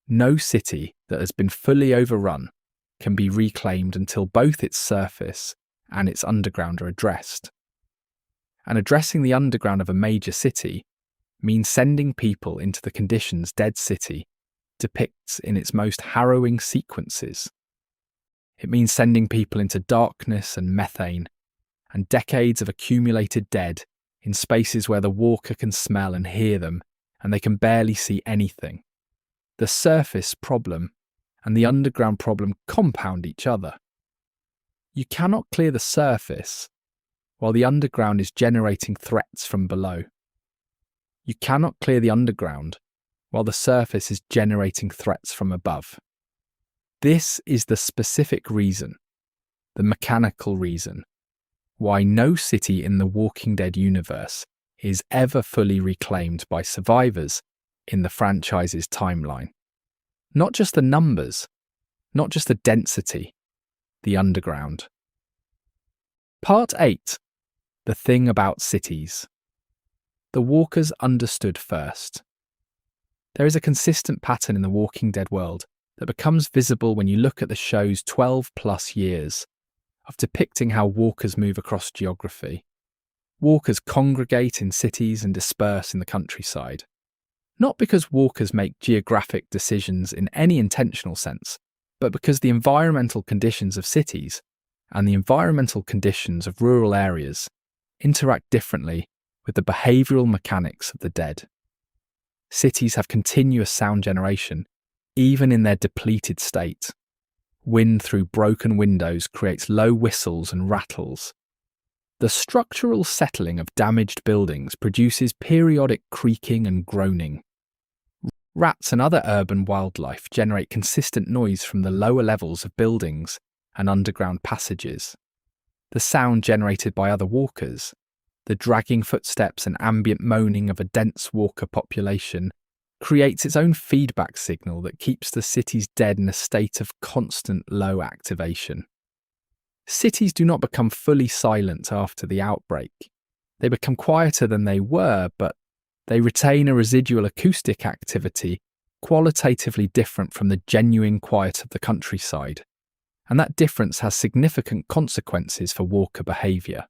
A: No city that has been fully overrun can be reclaimed until both its surface and its underground are addressed. And addressing the underground of a major city means sending people into the conditions Dead City depicts in its most harrowing sequences. It means sending people into darkness and methane, and decades of accumulated dead in spaces where the walker can smell and hear them, and they can barely see anything. The surface problem and the underground problem compound each other. You cannot clear the surface while the underground is generating threats from below. You cannot clear the underground while the surface is generating threats from above. This is the specific reason, the mechanical reason, why no city in the Walking Dead universe is ever fully reclaimed by survivors in the franchise's timeline. Not just the numbers, not just the density, the underground. Part 8. The thing about cities. The walkers understood first. There is a consistent pattern in the Walking Dead world that becomes visible when you look at the show's 12+ years of depicting how walkers move across geography. Walkers congregate in cities and disperse in the countryside. Not because walkers make geographic decisions in any intentional sense, but because the environmental conditions of cities and the environmental conditions of rural areas interact differently with the behavioural mechanics of the dead. Cities have continuous sound generation, even in their depleted state. Wind through broken windows creates low whistles and rattles. The structural settling of damaged buildings produces periodic creaking and groaning. Rats and other urban wildlife generate consistent noise from the lower levels of buildings and underground passages. The sound generated by other walkers, the dragging footsteps and ambient moaning of a dense walker population, creates its own feedback signal that keeps the city's dead in a state of constant low activation. Cities do not become fully silent after the outbreak. They become quieter than they were, but they retain a residual acoustic activity qualitatively different from the genuine quiet of the countryside, and that difference has significant consequences for walker behaviour.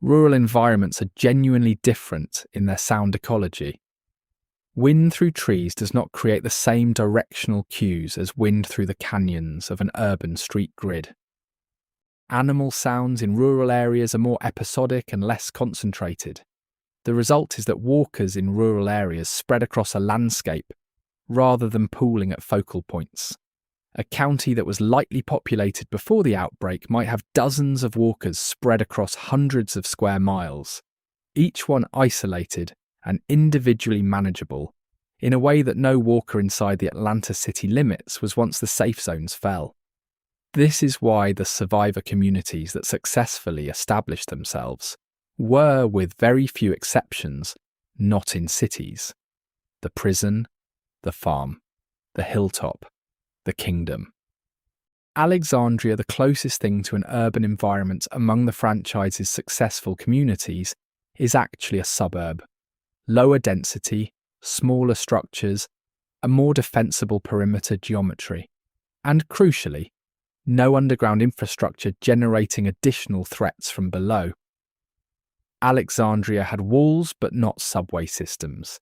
A: Rural environments are genuinely different in their sound ecology. Wind through trees does not create the same directional cues as wind through the canyons of an urban street grid. Animal sounds in rural areas are more episodic and less concentrated. The result is that walkers in rural areas spread across a landscape rather than pooling at focal points. A county that was lightly populated before the outbreak might have dozens of walkers spread across hundreds of square miles, each one isolated and individually manageable, in a way that no walker inside the Atlanta city limits was once the safe zones fell. This is why the survivor communities that successfully established themselves were, with very few exceptions, not in cities. The prison, the farm, the hilltop, the kingdom. Alexandria, the closest thing to an urban environment among the franchise's successful communities, is actually a suburb. Lower density, smaller structures, a more defensible perimeter geometry, and crucially, no underground infrastructure generating additional threats from below. Alexandria had walls but not subway systems.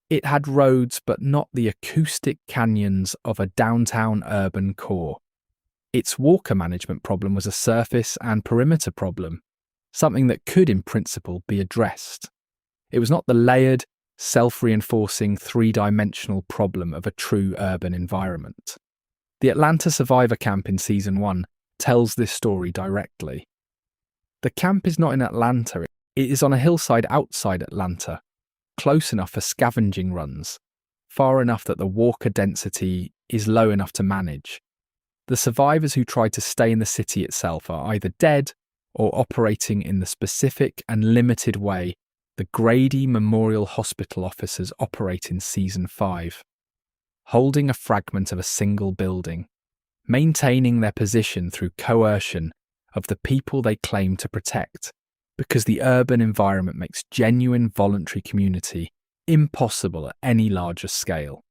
A: It had roads but not the acoustic canyons of a downtown urban core. Its walker management problem was a surface and perimeter problem, something that could in principle be addressed. It was not the layered, self-reinforcing, three-dimensional problem of a true urban environment. The Atlanta Survivor Camp in Season 1 tells this story directly. The camp is not in Atlanta, it is on a hillside outside Atlanta, close enough for scavenging runs, far enough that the walker density is low enough to manage. The survivors who try to stay in the city itself are either dead or operating in the specific and limited way the Grady Memorial Hospital officers operate in Season 5, holding a fragment of a single building, maintaining their position through coercion of the people they claim to protect, because the urban environment makes genuine voluntary community impossible at any larger scale.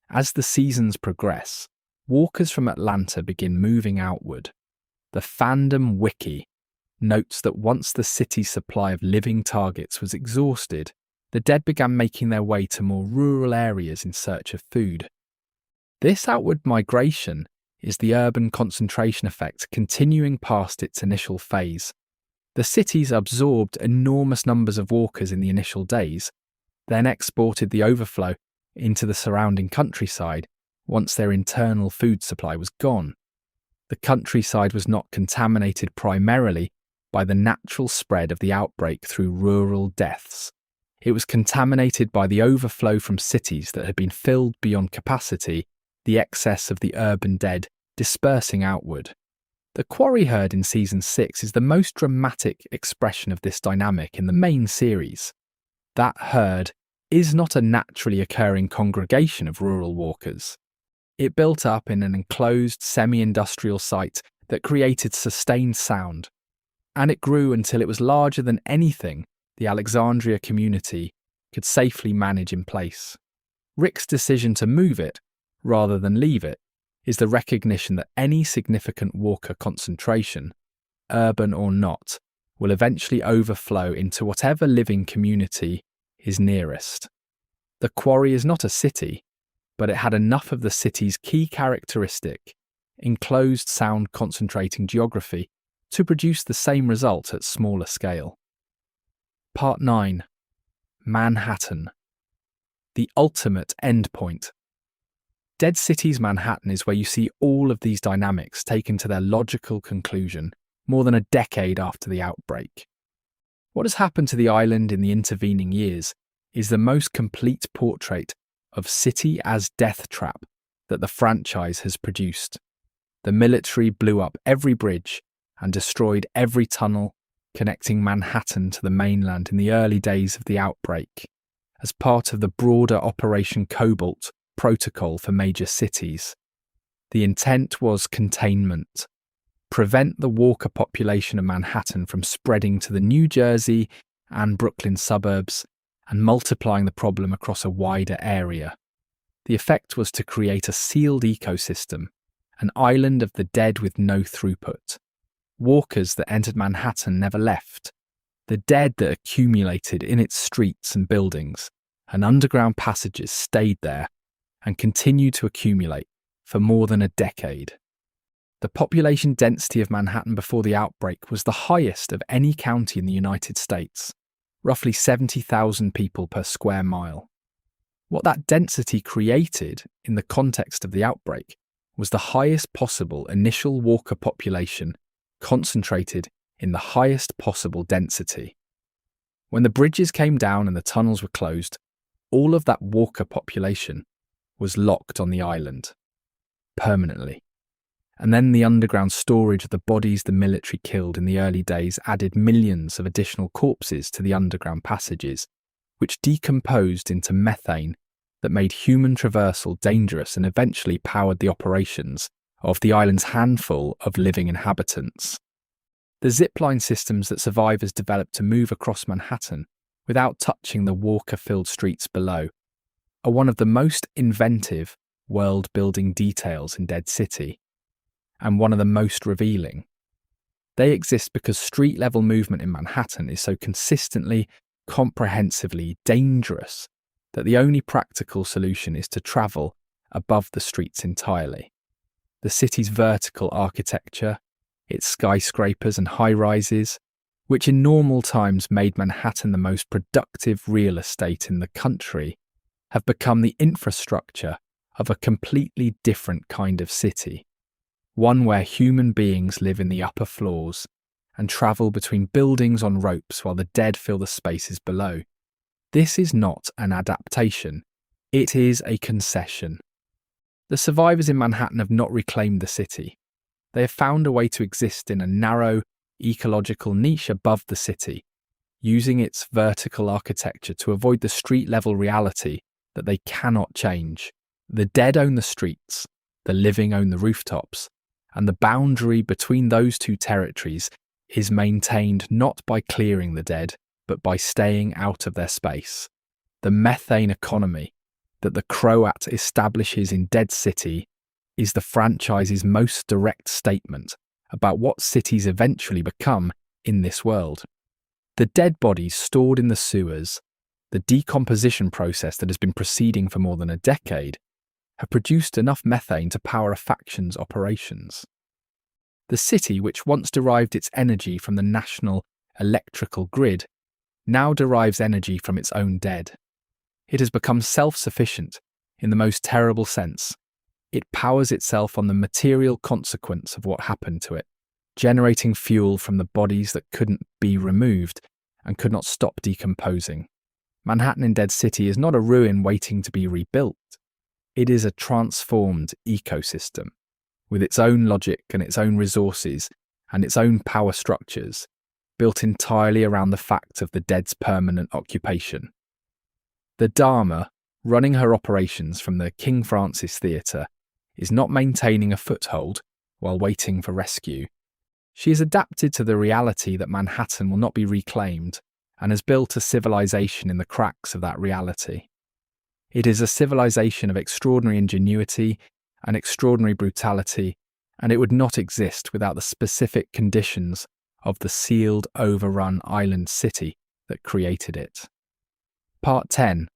A: As the seasons progress, walkers from Atlanta begin moving outward. The fandom wiki notes that once the city's supply of living targets was exhausted, the dead began making their way to more rural areas in search of food. This outward migration is the urban concentration effect continuing past its initial phase. The cities absorbed enormous numbers of walkers in the initial days, then exported the overflow into the surrounding countryside once their internal food supply was gone. The countryside was not contaminated primarily by the natural spread of the outbreak through rural deaths. It was contaminated by the overflow from cities that had been filled beyond capacity, the excess of the urban dead dispersing outward. The quarry herd in Season 6 is the most dramatic expression of this dynamic in the main series. That herd is not a naturally occurring congregation of rural walkers. It built up in an enclosed semi-industrial site that created sustained sound, and it grew until it was larger than anything the Alexandria community could safely manage in place. Rick's decision to move it, rather than leave it, is the recognition that any significant walker concentration, urban or not, will eventually overflow into whatever living community is nearest. The quarry is not a city, but it had enough of the city's key characteristic, enclosed sound concentrating geography, to produce the same result at smaller scale. Part 9. Manhattan. The ultimate endpoint. Dead City's Manhattan is where you see all of these dynamics taken to their logical conclusion more than a decade after the outbreak. What has happened to the island in the intervening years is the most complete portrait of city as death trap that the franchise has produced. The military blew up every bridge and destroyed every tunnel connecting Manhattan to the mainland in the early days of the outbreak, as part of the broader Operation Cobalt protocol for major cities. The intent was containment. Prevent the walker population of Manhattan from spreading to the New Jersey and Brooklyn suburbs and multiplying the problem across a wider area. The effect was to create a sealed ecosystem, an island of the dead with no throughput. Walkers that entered Manhattan never left. The dead that accumulated in its streets and buildings and underground passages stayed there and continued to accumulate for more than a decade. The population density of Manhattan before the outbreak was the highest of any county in the United States, roughly 70,000 people per square mile. What that density created in the context of the outbreak was the highest possible initial walker population concentrated in the highest possible density. When the bridges came down and the tunnels were closed, all of that walker population was locked on the island, permanently. And then the underground storage of the bodies the military killed in the early days added millions of additional corpses to the underground passages, which decomposed into methane that made human traversal dangerous and eventually powered the operations of the island's handful of living inhabitants. The zipline systems that survivors developed to move across Manhattan without touching the walker-filled streets below are one of the most inventive world-building details in Dead City, and one of the most revealing. They exist because street-level movement in Manhattan is so consistently, comprehensively dangerous that the only practical solution is to travel above the streets entirely. The city's vertical architecture, its skyscrapers and high-rises, which in normal times made Manhattan the most productive real estate in the country, have become the infrastructure of a completely different kind of city, one where human beings live in the upper floors and travel between buildings on ropes while the dead fill the spaces below. This is not an adaptation, it is a concession. The survivors in Manhattan have not reclaimed the city. They have found a way to exist in a narrow, ecological niche above the city, using its vertical architecture to avoid the street-level reality that they cannot change. The dead own the streets, the living own the rooftops, and the boundary between those two territories is maintained not by clearing the dead, but by staying out of their space. The methane economy that the Croat establishes in Dead City is the franchise's most direct statement about what cities eventually become in this world. The dead bodies stored in the sewers, the decomposition process that has been proceeding for more than a decade, have produced enough methane to power a faction's operations. The city, which once derived its energy from the national electrical grid, now derives energy from its own dead. It has become self-sufficient in the most terrible sense. It powers itself on the material consequence of what happened to it, generating fuel from the bodies that couldn't be removed and could not stop decomposing. Manhattan in Dead City is not a ruin waiting to be rebuilt. It is a transformed ecosystem, with its own logic and its own resources and its own power structures, built entirely around the fact of the dead's permanent occupation. The Dharma, running her operations from the King Francis Theatre, is not maintaining a foothold while waiting for rescue. She has adapted to the reality that Manhattan will not be reclaimed and has built a civilization in the cracks of that reality. It is a civilization of extraordinary ingenuity and extraordinary brutality, and it would not exist without the specific conditions of the sealed, overrun island city that created it. Part 10.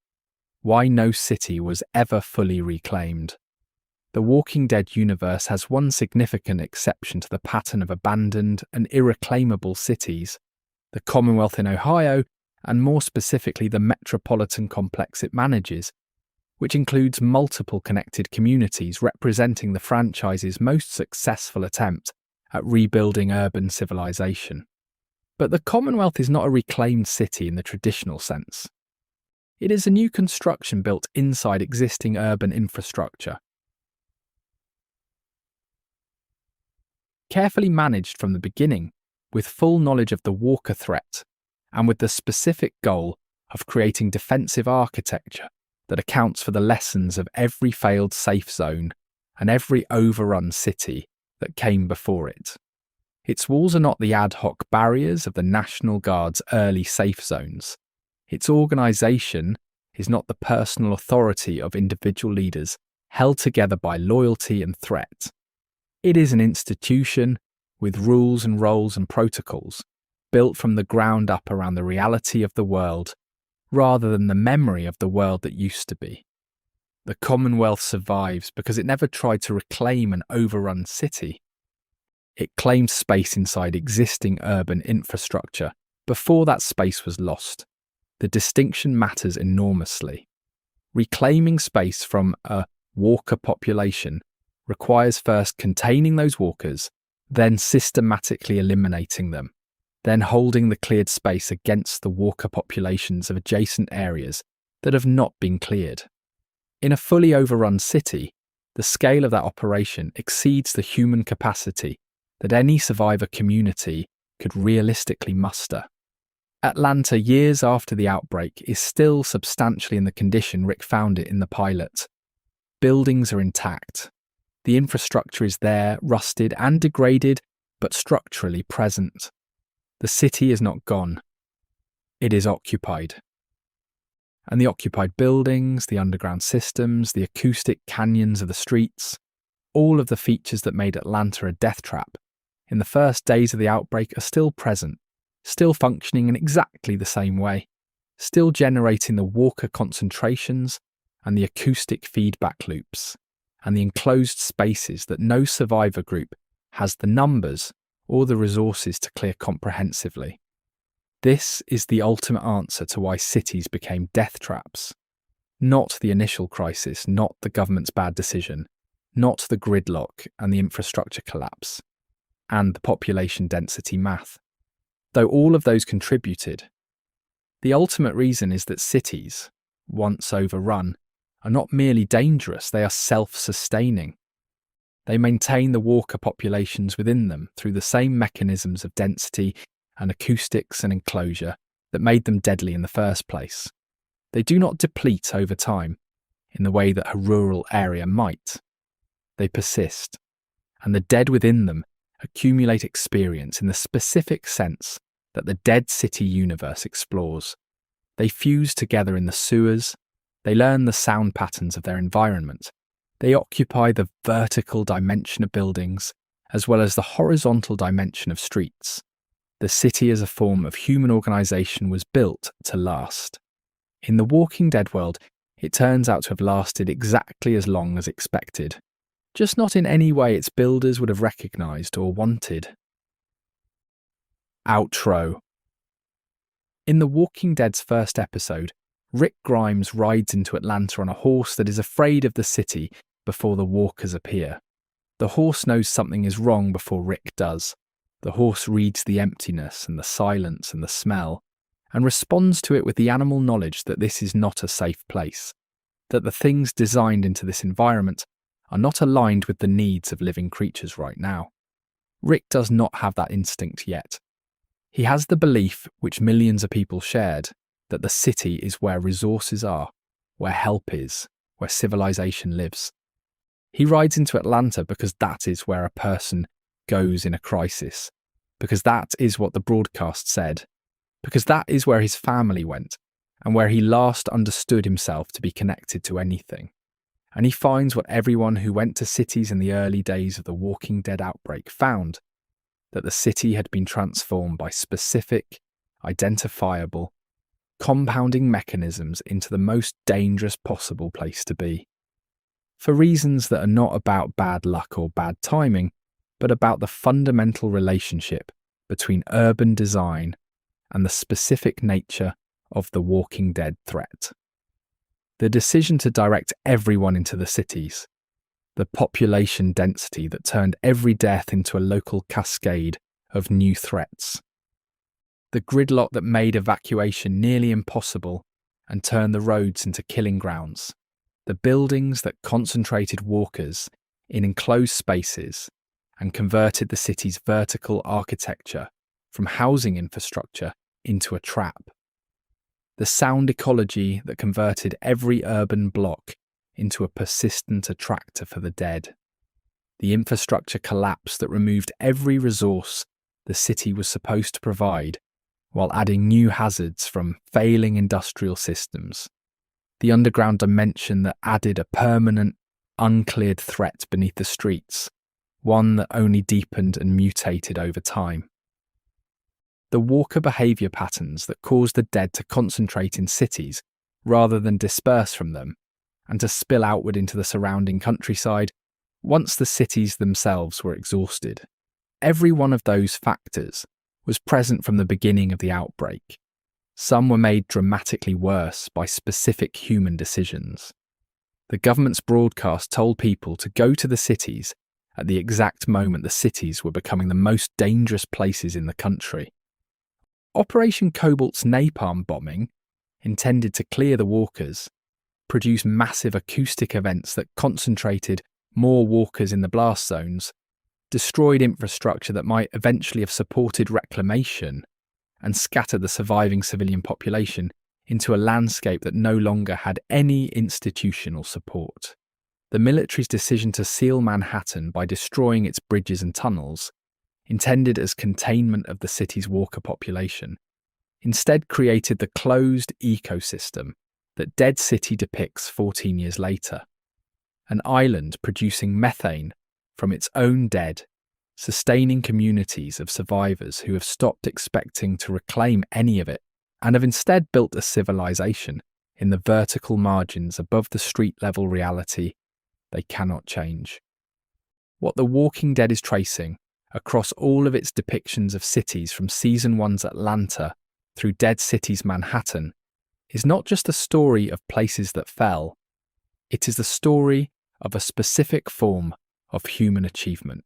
A: Why no city was ever fully reclaimed. The Walking Dead universe has one significant exception to the pattern of abandoned and irreclaimable cities: the Commonwealth in Ohio, and more specifically the metropolitan complex it manages, which includes multiple connected communities representing the franchise's most successful attempt at rebuilding urban civilization. But the Commonwealth is not a reclaimed city in the traditional sense. It is a new construction built inside existing urban infrastructure. Carefully managed from the beginning, with full knowledge of the Walker threat, and with the specific goal of creating defensive architecture that accounts for the lessons of every failed safe zone and every overrun city that came before it. Its walls are not the ad hoc barriers of the National Guard's early safe zones. Its organisation is not the personal authority of individual leaders held together by loyalty and threat. It is an institution with rules and roles and protocols, built from the ground up around the reality of the world, rather than the memory of the world that used to be. The Commonwealth survives because it never tried to reclaim an overrun city. It claimed space inside existing urban infrastructure before that space was lost. The distinction matters enormously. Reclaiming space from a walker population requires first containing those walkers, then systematically eliminating them, then holding the cleared space against the walker populations of adjacent areas that have not been cleared. In a fully overrun city, the scale of that operation exceeds the human capacity that any survivor community could realistically muster. Atlanta, years after the outbreak, is still substantially in the condition Rick found it in the pilot. Buildings are intact. The infrastructure is there, rusted and degraded, but structurally present. The city is not gone. It is occupied. And the occupied buildings, the underground systems, the acoustic canyons of the streets, all of the features that made Atlanta a death trap, in the first days of the outbreak are still present, still functioning in exactly the same way, still generating the walker concentrations and the acoustic feedback loops and the enclosed spaces that no survivor group has the numbers or the resources to clear comprehensively. This is the ultimate answer to why cities became death traps. Not the initial crisis, not the government's bad decision, not the gridlock and the infrastructure collapse, and the population density math. Though all of those contributed, the ultimate reason is that cities, once overrun, are not merely dangerous, they are self-sustaining. They maintain the walker populations within them through the same mechanisms of density and acoustics and enclosure that made them deadly in the first place. They do not deplete over time in the way that a rural area might. They persist, and the dead within them accumulate experience in the specific sense that the dead city universe explores. They fuse together in the sewers, they learn the sound patterns of their environment, they occupy the vertical dimension of buildings as well as the horizontal dimension of streets. The city as a form of human organisation was built to last. In the Walking Dead world, it turns out to have lasted exactly as long as expected, just not in any way its builders would have recognised or wanted. Outro. In The Walking Dead's first episode, Rick Grimes rides into Atlanta on a horse that is afraid of the city before the walkers appear. The horse knows something is wrong before Rick does. The horse reads the emptiness and the silence and the smell, and responds to it with the animal knowledge that this is not a safe place, that the things designed into this environment are not aligned with the needs of living creatures right now. Rick does not have that instinct yet. He has the belief, which millions of people shared, that the city is where resources are, where help is, where civilization lives. He rides into Atlanta because that is where a person goes in a crisis, because that is what the broadcast said, because that is where his family went, and where he last understood himself to be connected to anything. And he finds what everyone who went to cities in the early days of the Walking Dead outbreak found, that the city had been transformed by specific, identifiable, compounding mechanisms into the most dangerous possible place to be. For reasons that are not about bad luck or bad timing, but about the fundamental relationship between urban design and the specific nature of the Walking Dead threat. The decision to direct everyone into the cities, the population density that turned every death into a local cascade of new threats, the gridlock that made evacuation nearly impossible and turned the roads into killing grounds, the buildings that concentrated walkers in enclosed spaces and converted the city's vertical architecture from housing infrastructure into a trap, the sound ecology that converted every urban block into a persistent attractor for the dead, the infrastructure collapse that removed every resource the city was supposed to provide while adding new hazards from failing industrial systems, the underground dimension that added a permanent, uncleared threat beneath the streets, one that only deepened and mutated over time. The walker behaviour patterns that caused the dead to concentrate in cities rather than disperse from them, and to spill outward into the surrounding countryside once the cities themselves were exhausted. Every one of those factors was present from the beginning of the outbreak. Some were made dramatically worse by specific human decisions. The government's broadcast told people to go to the cities at the exact moment the cities were becoming the most dangerous places in the country. Operation Cobalt's napalm bombing, intended to clear the walkers, produced massive acoustic events that concentrated more walkers in the blast zones, destroyed infrastructure that might eventually have supported reclamation, and scattered the surviving civilian population into a landscape that no longer had any institutional support. The military's decision to seal Manhattan by destroying its bridges and tunnels, intended as containment of the city's walker population, instead created the closed ecosystem that Dead City depicts 14 years later. An island producing methane from its own dead, sustaining communities of survivors who have stopped expecting to reclaim any of it and have instead built a civilization in the vertical margins above the street-level reality they cannot change. What The Walking Dead is tracing across all of its depictions of cities from Season 1's Atlanta through Dead City's Manhattan is not just a story of places that fell, it is the story of a specific form of human achievement.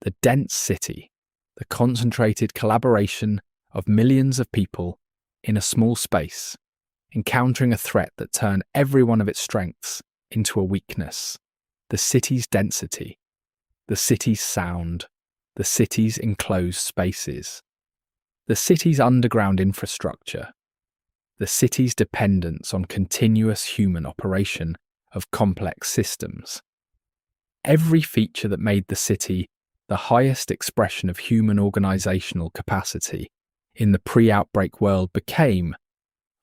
A: The dense city, the concentrated collaboration of millions of people in a small space, encountering a threat that turned every one of its strengths into a weakness. The city's density, the city's sound, the city's enclosed spaces, the city's underground infrastructure, the city's dependence on continuous human operation of complex systems. Every feature that made the city the highest expression of human organizational capacity in the pre-outbreak world became,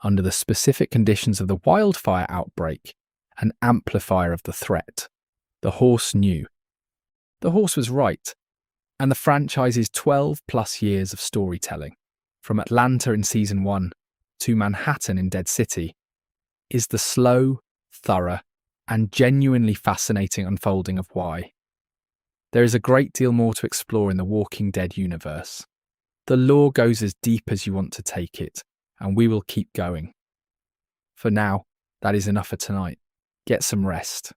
A: under the specific conditions of the wildfire outbreak, an amplifier of the threat. The horse knew. The horse was right, and the franchise's 12-plus years of storytelling, from Atlanta in Season 1 to Manhattan in Dead City, is the slow, thorough, and genuinely fascinating unfolding of why. There is a great deal more to explore in the Walking Dead universe. The lore goes as deep as you want to take it, and we will keep going. For now, that is enough for tonight. Get some rest.